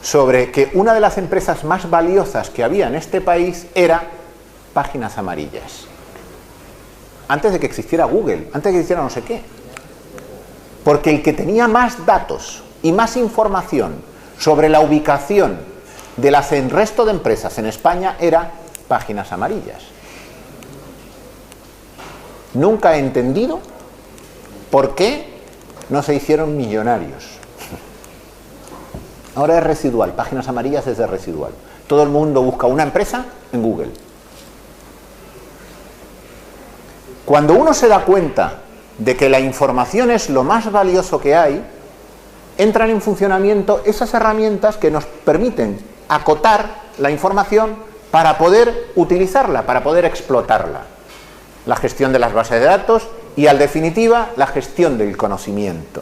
sobre que una de las empresas más valiosas que había en este país era Páginas Amarillas. Antes de que existiera Google, antes de que existiera no sé qué. Porque el que tenía más datos y más información sobre la ubicación de las el resto de empresas en España era Páginas Amarillas. Nunca he entendido por qué no se hicieron millonarios. Ahora es residual, Páginas Amarillas es de residual. Todo el mundo busca una empresa en Google. Cuando uno se da cuenta de que la información es lo más valioso que hay, entran en funcionamiento esas herramientas que nos permiten acotar la información para poder utilizarla, para poder explotarla. La gestión de las bases de datos y, en definitiva, la gestión del conocimiento.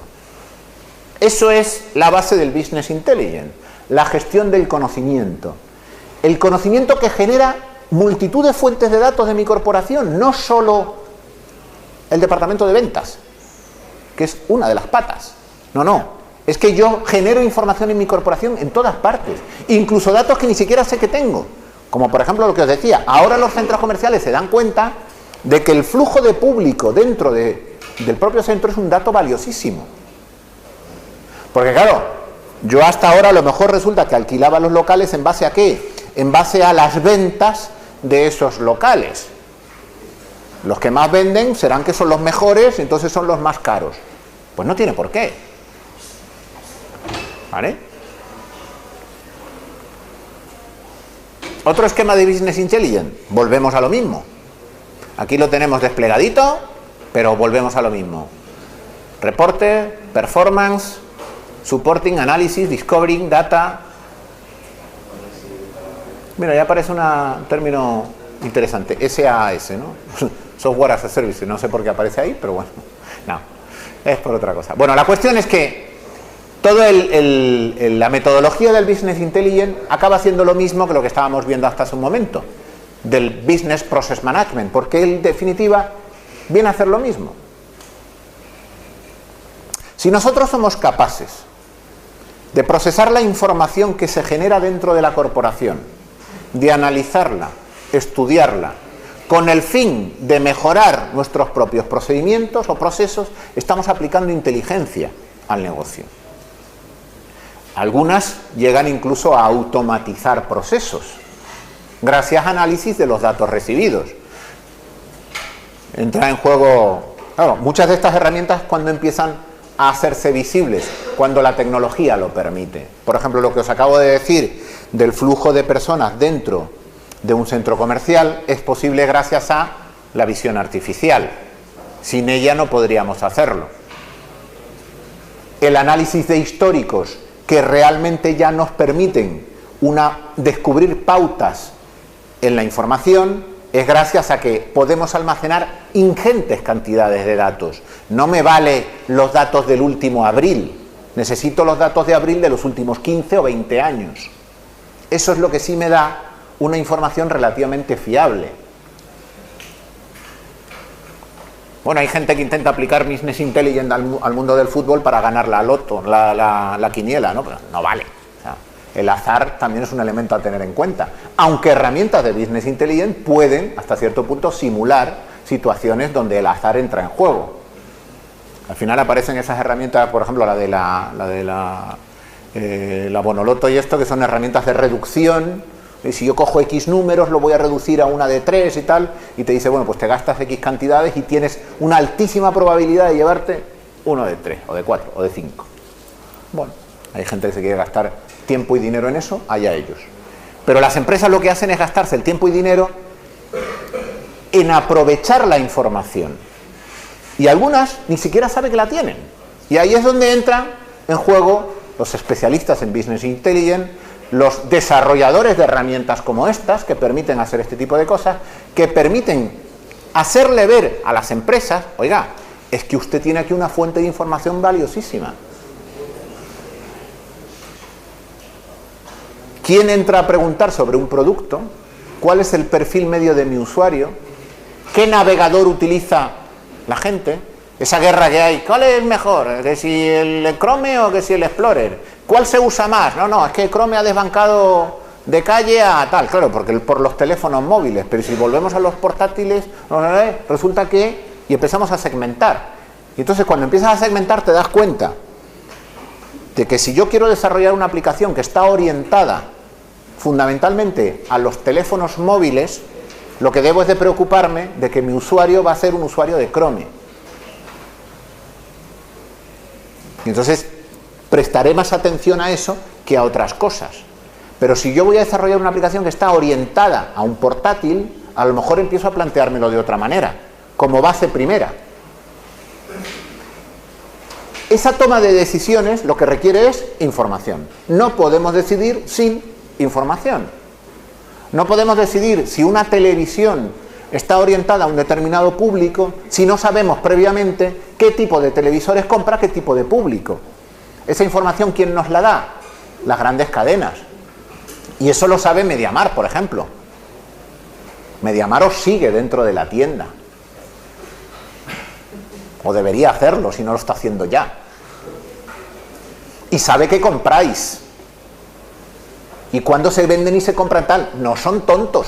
Eso es la base del Business Intelligence, la gestión del conocimiento. El conocimiento que genera multitud de fuentes de datos de mi corporación, no solo el departamento de ventas, que es una de las patas. No, es que yo genero información en mi corporación en todas partes, incluso datos que ni siquiera sé que tengo. Como por ejemplo lo que os decía, ahora los centros comerciales se dan cuenta de que el flujo de público dentro del propio centro es un dato valiosísimo. Porque claro, yo hasta ahora a lo mejor resulta que alquilaba los locales ¿en base a qué? En base a las ventas de esos locales. Los que más venden serán que son los mejores, entonces son los más caros. Pues no tiene por qué. ¿Vale? Otro esquema de Business Intelligence, volvemos a lo mismo. Aquí lo tenemos desplegadito, pero volvemos a lo mismo. Reporte, performance, supporting, análisis, discovering, data. Mira, ya aparece un término interesante, SaaS, ¿no? Software as a Service, no sé por qué aparece ahí, pero bueno, no, es por otra cosa. Bueno, la cuestión es que toda la metodología del Business Intelligence acaba siendo lo mismo que lo que estábamos viendo hasta hace un momento, del Business Process Management, porque en definitiva viene a hacer lo mismo. Si nosotros somos capaces de procesar la información que se genera dentro de la corporación, de analizarla, estudiarla, con el fin de mejorar nuestros propios procedimientos o procesos, estamos aplicando inteligencia al negocio. Algunas llegan incluso a automatizar procesos, gracias a análisis de los datos recibidos. Entra en juego, claro, muchas de estas herramientas cuando empiezan a hacerse visibles, cuando la tecnología lo permite. Por ejemplo, lo que os acabo de decir del flujo de personas dentro de un centro comercial es posible gracias a la visión artificial. Sin ella no podríamos hacerlo. El análisis de históricos que realmente ya nos permiten descubrir pautas en la información es gracias a que podemos almacenar ingentes cantidades de datos. No me vale los datos del último abril, necesito los datos de abril de los últimos 15 o 20 años. Eso es lo que sí me da una información relativamente fiable. Bueno, hay gente que intenta aplicar Business Intelligence al mundo del fútbol para ganar la loto, la quiniela, ¿no? Pero no vale. O sea, el azar también es un elemento a tener en cuenta. Aunque herramientas de Business Intelligence pueden, hasta cierto punto, simular situaciones donde el azar entra en juego. Al final aparecen esas herramientas, por ejemplo, la de la Bonoloto y esto, que son herramientas de reducción. Y si yo cojo X números, lo voy a reducir a una de 3 y tal, y te dice, bueno, pues te gastas X cantidades y tienes una altísima probabilidad de llevarte uno de 3, o de 4, o de 5. Bueno, hay gente que se quiere gastar tiempo y dinero en eso, allá ellos. Pero las empresas lo que hacen es gastarse el tiempo y dinero en aprovechar la información. Y algunas ni siquiera saben que la tienen. Y ahí es donde entran en juego los especialistas en Business Intelligence, los desarrolladores de herramientas como estas, que permiten hacer este tipo de cosas, que permiten hacerle ver a las empresas, oiga, es que usted tiene aquí una fuente de información valiosísima. ¿Quién entra a preguntar sobre un producto? ¿Cuál es el perfil medio de mi usuario? ¿Qué navegador utiliza la gente? Esa guerra que hay, ¿cuál es mejor? ¿Que si el Chrome o que si el Explorer? ¿Cuál se usa más? No, es que Chrome ha desbancado de calle a tal, claro, porque por los teléfonos móviles, pero si volvemos a los portátiles, resulta que, y empezamos a segmentar. Y entonces cuando empiezas a segmentar te das cuenta de que si yo quiero desarrollar una aplicación que está orientada fundamentalmente a los teléfonos móviles, lo que debo es de preocuparme de que mi usuario va a ser un usuario de Chrome. Y entonces prestaré más atención a eso que a otras cosas. Pero si yo voy a desarrollar una aplicación que está orientada a un portátil, a lo mejor empiezo a planteármelo de otra manera, como base primera. Esa toma de decisiones lo que requiere es información. No podemos decidir sin información. No podemos decidir si una televisión está orientada a un determinado público si no sabemos previamente qué tipo de televisores compra qué tipo de público. Esa información, ¿quién nos la da? Las grandes cadenas. Y eso lo sabe Mediamar, por ejemplo. Mediamar os sigue dentro de la tienda. O debería hacerlo, si no lo está haciendo ya. Y sabe que compráis. Y cuándo se venden y se compran tal. No son tontos.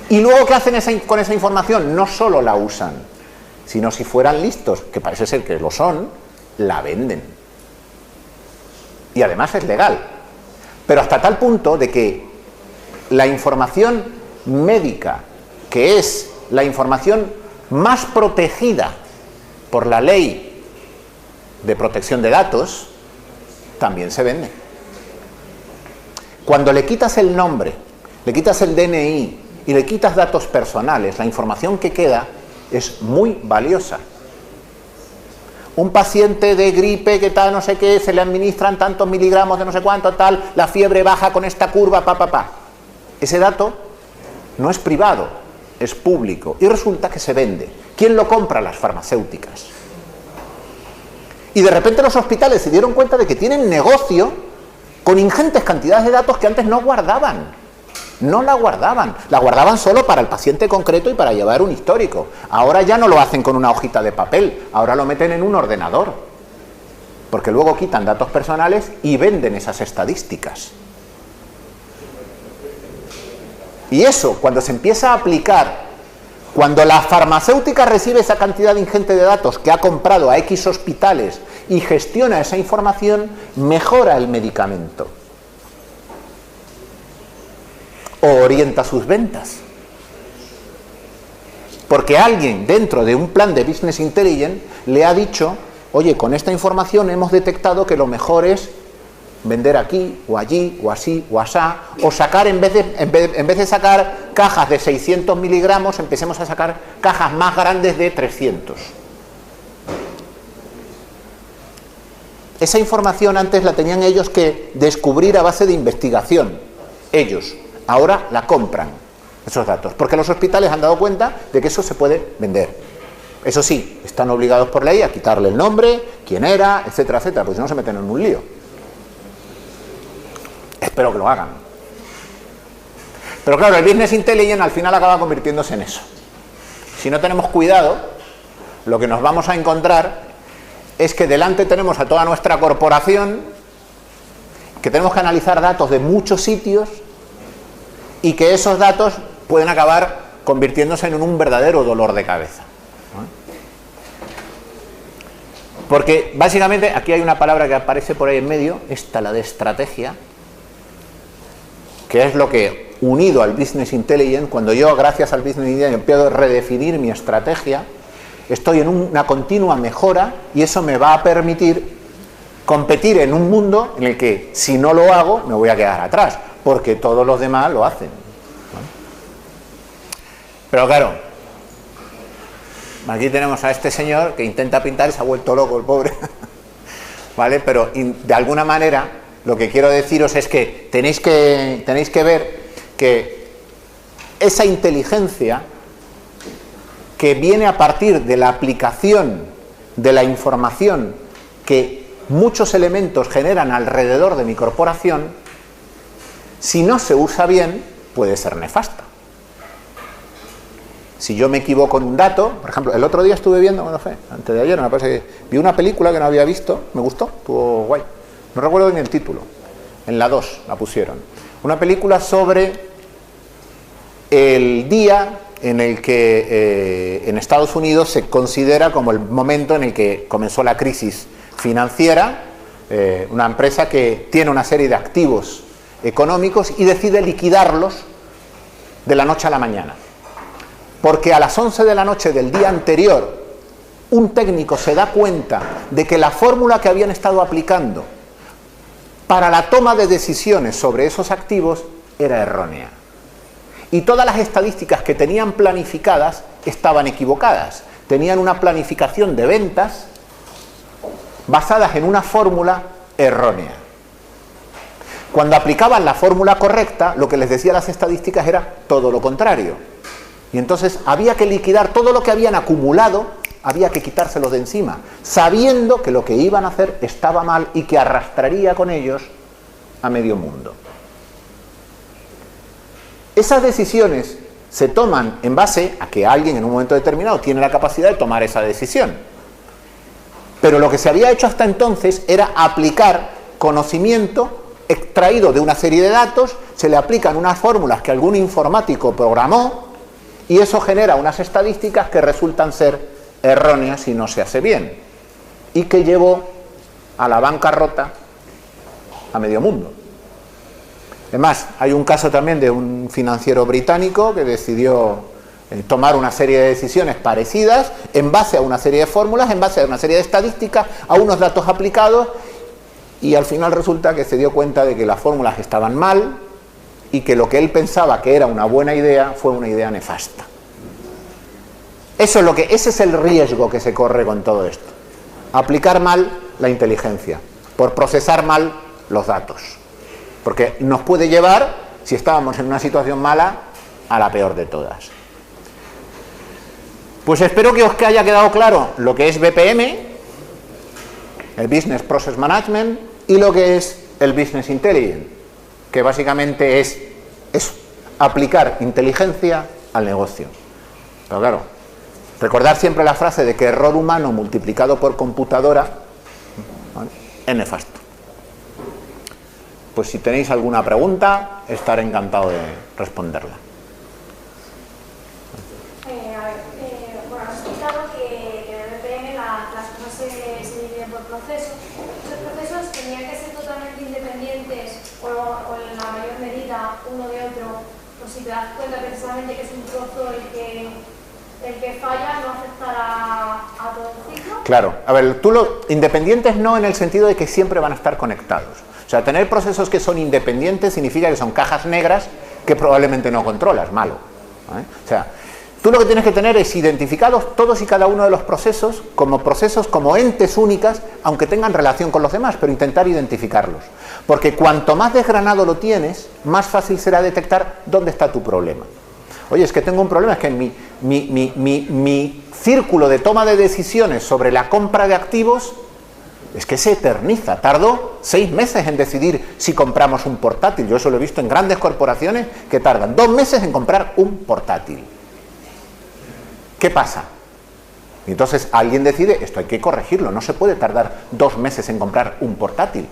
Y luego, ¿qué hacen con esa información? No solo la usan, sino si fueran listos, que parece ser que lo son, la venden. Y además es legal. Pero hasta tal punto de que la información médica, que es la información más protegida por la ley de protección de datos, también se vende. Cuando le quitas el nombre, le quitas el DNI y le quitas datos personales, la información que queda es muy valiosa. Un paciente de gripe que tal, no sé qué, se le administran tantos miligramos de no sé cuánto, tal, la fiebre baja con esta curva, Ese dato no es privado, es público. Y resulta que se vende. ¿Quién lo compra? Las farmacéuticas. Y de repente los hospitales se dieron cuenta de que tienen negocio con ingentes cantidades de datos que antes no guardaban. No la guardaban solo para el paciente concreto y para llevar un histórico. Ahora ya no lo hacen con una hojita de papel, ahora lo meten en un ordenador, porque luego quitan datos personales y venden esas estadísticas. Y eso, cuando se empieza a aplicar, cuando la farmacéutica recibe esa cantidad ingente de datos que ha comprado a X hospitales y gestiona esa información, mejora el medicamento o orienta sus ventas. Porque alguien dentro de un plan de Business Intelligence le ha dicho, oye, con esta información hemos detectado que lo mejor es vender aquí, o allí, o así, o asá, o sacar, en vez de sacar cajas de 600 miligramos, empecemos a sacar cajas más grandes de 300. Esa información antes la tenían ellos que descubrir a base de investigación. Ellos, ahora la compran, esos datos, porque los hospitales han dado cuenta de que eso se puede vender. Eso sí, están obligados por ley a quitarle el nombre, quién era, etcétera, etcétera, porque si no se meten en un lío. Espero que lo hagan. Pero claro, el Business Intelligence al final acaba convirtiéndose en eso. Si no tenemos cuidado, lo que nos vamos a encontrar es que delante tenemos a toda nuestra corporación, que tenemos que analizar datos de muchos sitios y que esos datos pueden acabar convirtiéndose en un verdadero dolor de cabeza. Porque básicamente aquí hay una palabra que aparece por ahí en medio, esta, la de estrategia, que es lo que, unido al Business Intelligence, cuando yo, gracias al Business Intelligence, empiezo a redefinir mi estrategia, estoy en una continua mejora y eso me va a permitir competir en un mundo en el que, si no lo hago, me voy a quedar atrás, porque todos los demás lo hacen. Pero claro, aquí tenemos a este señor que intenta pintar y se ha vuelto loco el pobre. ¿Vale? Pero de alguna manera lo que quiero deciros es que tenéis que ver que esa inteligencia que viene a partir de la aplicación de la información que muchos elementos generan alrededor de mi corporación, si no se usa bien, puede ser nefasta. Si yo me equivoco en un dato, por ejemplo, el otro día estuve viendo, bueno, fue antes de ayer, me parece que vi una película que no había visto, me gustó, estuvo guay. No recuerdo ni el título, en la 2 la pusieron. Una película sobre el día en el que en Estados Unidos se considera como el momento en el que comenzó la crisis financiera, una empresa que tiene una serie de activos económicos y decide liquidarlos de la noche a la mañana. Porque a las 11 de la noche del día anterior, un técnico se da cuenta de que la fórmula que habían estado aplicando para la toma de decisiones sobre esos activos era errónea. Y todas las estadísticas que tenían planificadas estaban equivocadas. Tenían una planificación de ventas basadas en una fórmula errónea. Cuando aplicaban la fórmula correcta, lo que les decía las estadísticas era todo lo contrario. Y entonces había que liquidar todo lo que habían acumulado, había que quitárselo de encima, sabiendo que lo que iban a hacer estaba mal y que arrastraría con ellos a medio mundo. Esas decisiones se toman en base a que alguien en un momento determinado tiene la capacidad de tomar esa decisión. Pero lo que se había hecho hasta entonces era aplicar conocimiento extraído de una serie de datos, se le aplican unas fórmulas que algún informático programó y eso genera unas estadísticas que resultan ser erróneas si no se hace bien y que llevó a la bancarrota a medio mundo. Además, hay un caso también de un financiero británico que decidió tomar una serie de decisiones parecidas en base a una serie de fórmulas, en base a una serie de estadísticas, a unos datos aplicados, y al final resulta que se dio cuenta de que las fórmulas estaban mal y que lo que él pensaba que era una buena idea fue una idea nefasta. Ese es el riesgo que se corre con todo esto. Aplicar mal la inteligencia, por procesar mal los datos. Porque nos puede llevar, si estábamos en una situación mala, a la peor de todas. Pues espero que os haya quedado claro lo que es BPM, el Business Process Management, y lo que es el Business Intelligence, que básicamente es aplicar inteligencia al negocio. Pero claro, recordar siempre la frase de que error humano multiplicado por computadora, ¿vale?, es nefasto. Pues si tenéis alguna pregunta, estaré encantado de responderla. procesos. Esos procesos tendrían que ser totalmente independientes o en la mayor medida uno de otro, pues si te das cuenta precisamente que es un trozo el que falla, no afectará a todo el ciclo. Claro, a ver, independientes no en el sentido de que siempre van a estar conectados. O sea, tener procesos que son independientes significa que son cajas negras que probablemente no controlas, malo. O sea, tú lo que tienes que tener es identificados todos y cada uno de los procesos, como entes únicas, aunque tengan relación con los demás, pero intentar identificarlos. Porque cuanto más desgranado lo tienes, más fácil será detectar dónde está tu problema. Oye, es que tengo un problema, es que mi círculo de toma de decisiones sobre la compra de activos es que se eterniza. Tardó 6 meses en decidir si compramos un portátil. Yo eso lo he visto en grandes corporaciones que tardan 2 meses en comprar un portátil. ¿Qué pasa? Y entonces alguien decide, esto hay que corregirlo, no se puede tardar 2 meses en comprar un portátil.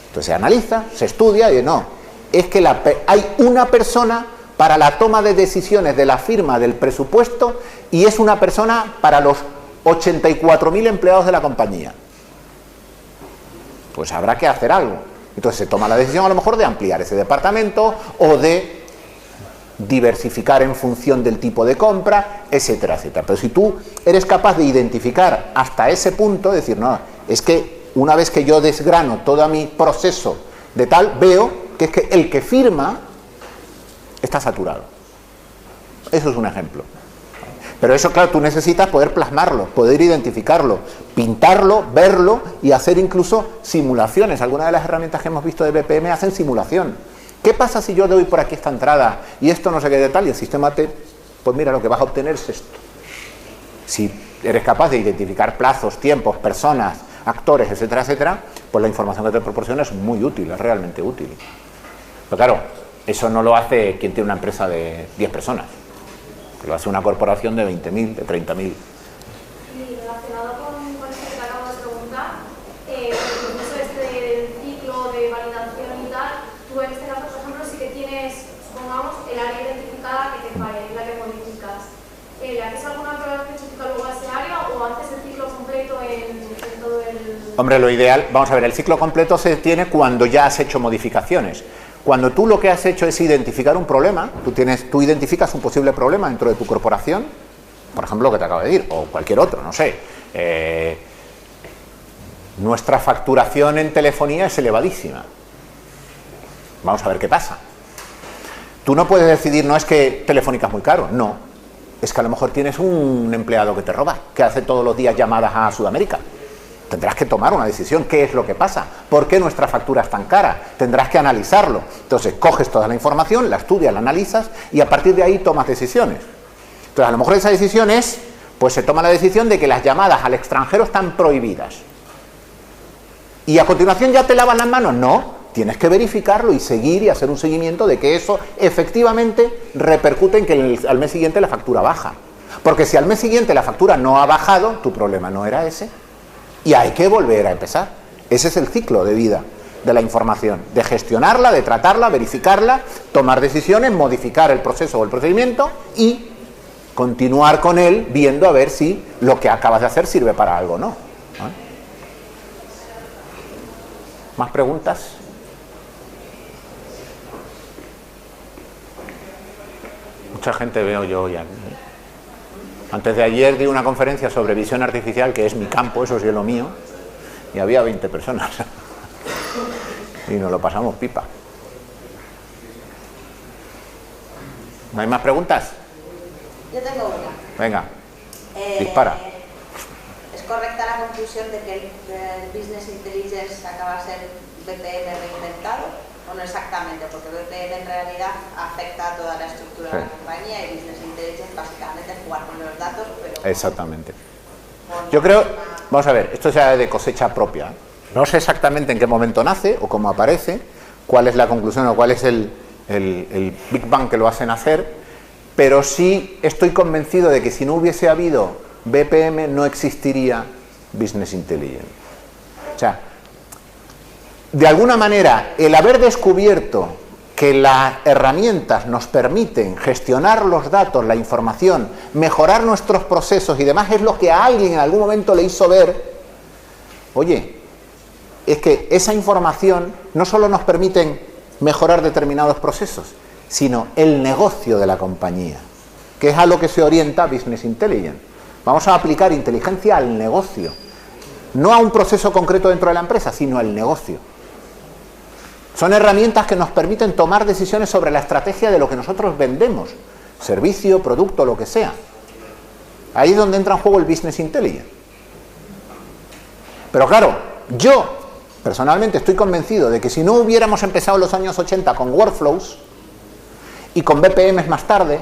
Entonces se analiza, se estudia y no, es que hay una persona para la toma de decisiones de la firma del presupuesto y es una persona para los 84.000 empleados de la compañía. Pues habrá que hacer algo. Entonces se toma la decisión a lo mejor de ampliar ese departamento o de diversificar en función del tipo de compra, etcétera, etcétera. Pero si tú eres capaz de identificar hasta ese punto, decir, no, es que una vez que yo desgrano todo mi proceso de tal, veo que es que el que firma está saturado. Eso es un ejemplo. Pero eso, claro, tú necesitas poder plasmarlo, poder identificarlo, pintarlo, verlo y hacer incluso simulaciones. Algunas de las herramientas que hemos visto de BPM hacen simulación. ¿Qué pasa si yo doy por aquí esta entrada y esto no sé qué de tal y el sistema pues mira, lo que vas a obtener es esto? Si eres capaz de identificar plazos, tiempos, personas, actores, etcétera, etcétera, pues la información que te proporciona es muy útil, es realmente útil. Pero claro, eso no lo hace quien tiene una empresa de 10 personas. Lo hace una corporación de 20.000, de 30.000. Y relacionado con esto que te acabo de preguntar, el proceso del ciclo de validación y tal, tú en este caso, por ejemplo, sí que tienes, supongamos, el área identificada que te falla, es la que modificas. ¿Le haces alguna prueba específica luego a ese área o haces el ciclo completo en todo el...? Hombre, lo ideal, vamos a ver, el ciclo completo se tiene cuando ya has hecho modificaciones. Cuando tú lo que has hecho es identificar un problema, tú identificas un posible problema dentro de tu corporación, por ejemplo lo que te acabo de decir, o cualquier otro, no sé. Nuestra facturación en telefonía es elevadísima. Vamos a ver qué pasa. Tú no puedes decidir, no es que Telefónica es muy caro, no. Es que a lo mejor tienes un empleado que te roba, que hace todos los días llamadas a Sudamérica. Tendrás que tomar una decisión, ¿qué es lo que pasa? ¿Por qué nuestra factura es tan cara? Tendrás que analizarlo. Entonces coges toda la información, la estudias, la analizas y a partir de ahí tomas decisiones. Entonces a lo mejor esa decisión es, pues se toma la decisión de que las llamadas al extranjero están prohibidas. ¿Y a continuación ya te lavas las manos? No, tienes que verificarlo y seguir y hacer un seguimiento de que eso efectivamente repercute en que al mes siguiente la factura baja. Porque si al mes siguiente la factura no ha bajado, tu problema no era ese. Y hay que volver a empezar. Ese es el ciclo de vida de la información, de gestionarla, de tratarla, verificarla, tomar decisiones, modificar el proceso o el procedimiento y continuar con él viendo a ver si lo que acabas de hacer sirve para algo o no. ¿Más preguntas? Mucha gente veo yo ya. Antes de ayer di una conferencia sobre visión artificial, que es mi campo, eso sí es lo mío, y había 20 personas. Y nos lo pasamos pipa. ¿No hay más preguntas? Yo tengo una. Venga, dispara. ¿Es correcta la conclusión de que el Business Intelligence acaba de ser BPM reinventado? ¿O no exactamente? Porque BPM en realidad afecta a toda la estructura de la compañía y Business Intelligence básicamente es jugar con los datos, pero... Exactamente. Yo creo, vamos a ver, esto es ya de cosecha propia. No sé exactamente en qué momento nace o cómo aparece, cuál es la conclusión o cuál es el Big Bang que lo hace nacer, pero sí estoy convencido de que si no hubiese habido BPM no existiría Business Intelligence. O sea, de alguna manera, el haber descubierto que las herramientas nos permiten gestionar los datos, la información, mejorar nuestros procesos y demás, es lo que a alguien en algún momento le hizo ver oye, es que esa información no solo nos permite mejorar determinados procesos, sino el negocio de la compañía, que es a lo que se orienta Business Intelligence. Vamos a aplicar inteligencia al negocio, no a un proceso concreto dentro de la empresa, sino al negocio. Son herramientas que nos permiten tomar decisiones sobre la estrategia de lo que nosotros vendemos, servicio, producto, lo que sea. Ahí es donde entra en juego el Business Intelligence. Pero claro, yo personalmente estoy convencido de que si no hubiéramos empezado en los años 80 con workflows y con BPMs más tarde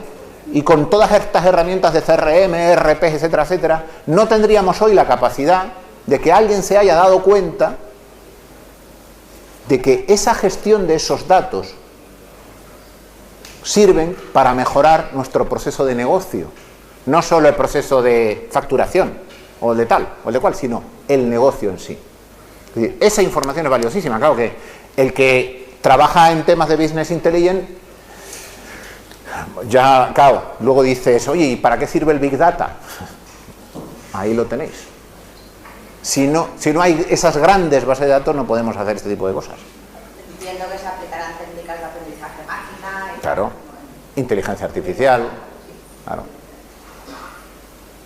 y con todas estas herramientas de CRM, ERPs, etcétera, etcétera, no tendríamos hoy la capacidad de que alguien se haya dado cuenta de que esa gestión de esos datos sirven para mejorar nuestro proceso de negocio. No solo el proceso de facturación, o el de tal, o el de cual, sino el negocio en sí. Es decir, esa información es valiosísima. Claro que el que trabaja en temas de Business Intelligence, ya, claro, luego dices, oye, ¿y para qué sirve el Big Data? Ahí lo tenéis. Si no hay esas grandes bases de datos, no podemos hacer este tipo de cosas. Entiendo que se aplicarán técnicas de aprendizaje máquina. Claro, inteligencia artificial, claro.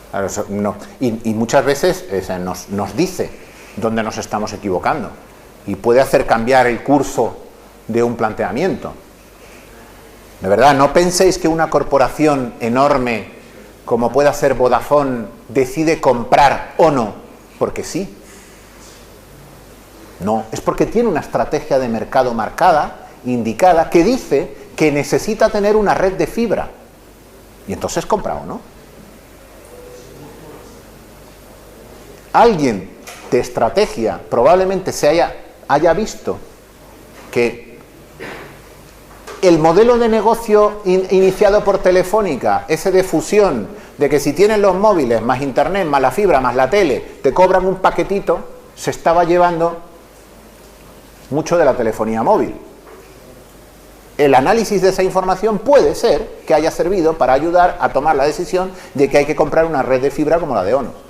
Claro, eso no. Y muchas veces nos dice dónde nos estamos equivocando y puede hacer cambiar el curso de un planteamiento. De verdad, no penséis que una corporación enorme como pueda ser Vodafone decide comprar o no porque sí. No, es porque tiene una estrategia de mercado marcada, indicada, que dice que necesita tener una red de fibra. Y entonces compra o no. Alguien de estrategia probablemente haya visto que el modelo de negocio iniciado por Telefónica, ese de fusión, de que si tienes los móviles, más internet, más la fibra, más la tele, te cobran un paquetito, se estaba llevando mucho de la telefonía móvil. El análisis de esa información puede ser que haya servido para ayudar a tomar la decisión de que hay que comprar una red de fibra como la de ONO.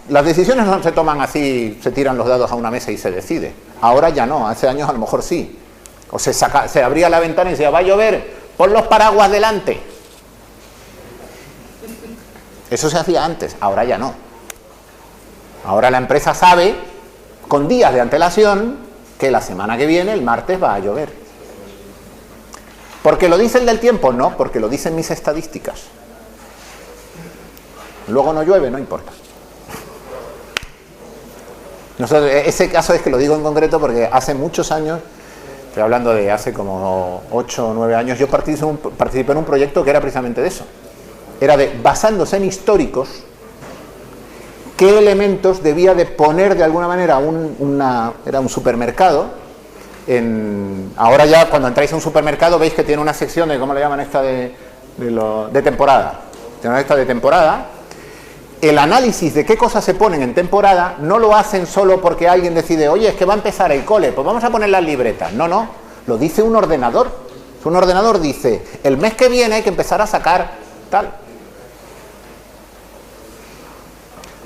Las decisiones no se toman así, se tiran los dados a una mesa y se decide. Ahora ya no, hace años a lo mejor sí. O se abría la ventana y decía, va a llover, pon los paraguas delante. Eso se hacía antes, ahora ya no. Ahora la empresa sabe, con días de antelación, que la semana que viene, el martes, va a llover. ¿Porque lo dice el del tiempo? No, porque lo dicen mis estadísticas. Luego no llueve, no importa. Ese caso es que lo digo en concreto porque hace muchos años, estoy hablando de hace como 8 o 9 años, yo participé en un proyecto que era precisamente de eso. Era de, basándose en históricos, qué elementos debía de poner de alguna manera era un supermercado. Ahora ya cuando entráis a un supermercado veis que tiene una sección de, ¿cómo le llaman esta? De temporada. Tiene esta de temporada. El análisis de qué cosas se ponen en temporada no lo hacen solo porque alguien decide, oye, es que va a empezar el cole, pues vamos a poner las libretas. No, lo dice un ordenador. Un ordenador dice, el mes que viene hay que empezar a sacar tal.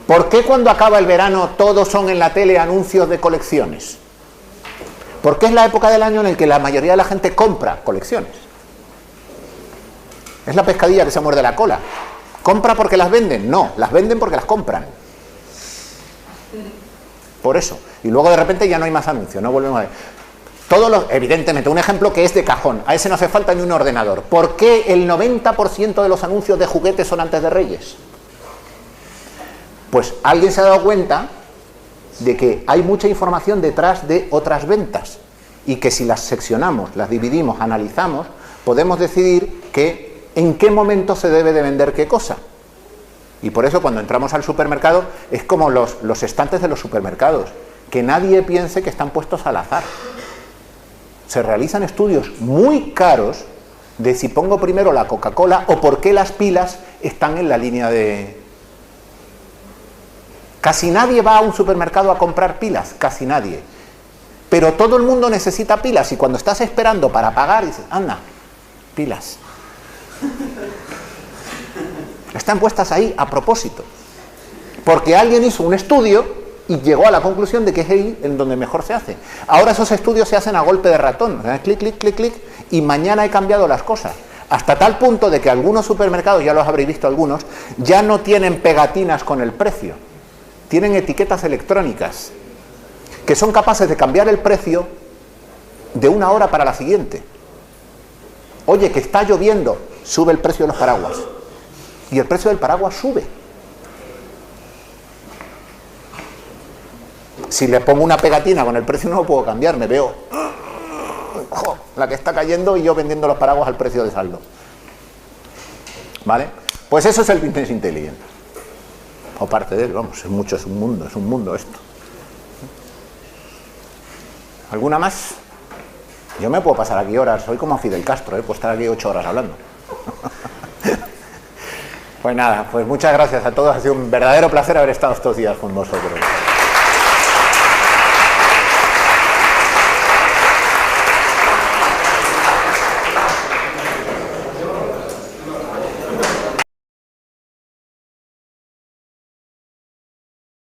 ¿Por qué cuando acaba el verano todos son en la tele anuncios de colecciones? Porque es la época del año en la que la mayoría de la gente compra colecciones. Es la pescadilla que se muerde la cola. ¿Compra porque las venden? No, las venden porque las compran. Por eso. Y luego de repente ya no hay más anuncios, no volvemos a ver. Evidentemente, un ejemplo que es de cajón. A ese no hace falta ni un ordenador. ¿Por qué el 90% de los anuncios de juguetes son antes de Reyes? Pues alguien se ha dado cuenta de que hay mucha información detrás de otras ventas y que si las seccionamos, las dividimos, analizamos, podemos decidir en qué momento se debe de vender qué cosa. Y por eso cuando entramos al supermercado es como los estantes de los supermercados, que nadie piense que están puestos al azar. Se realizan estudios muy caros de si pongo primero la Coca-Cola o por qué las pilas están en la línea de... Casi nadie va a un supermercado a comprar pilas, casi nadie. Pero todo el mundo necesita pilas y cuando estás esperando para pagar dices, anda, pilas. Están puestas ahí a propósito. porque alguien hizo un estudio y llegó a la conclusión de que es ahí en donde mejor se hace. Ahora esos estudios se hacen a golpe de ratón, clic, clic, clic, clic, y mañana he cambiado las cosas. Hasta tal punto de que algunos supermercados, ya los habréis visto algunos, ya no tienen pegatinas con el precio. Tienen etiquetas electrónicas que son capaces de cambiar el precio de una hora para la siguiente. Oye, que está lloviendo, sube el precio de los paraguas. Y el precio del paraguas sube. Si le pongo una pegatina con el precio no lo puedo cambiar, me veo la que está cayendo y yo vendiendo los paraguas al precio de saldo. ¿Vale? Pues eso es el Business Intelligence. O parte de él, vamos, es mucho, es un mundo esto. ¿Alguna más? Yo me puedo pasar aquí horas, soy como Fidel Castro, puedo estar aquí 8 horas hablando. Pues nada, pues muchas gracias a todos, ha sido un verdadero placer haber estado estos días con vosotros.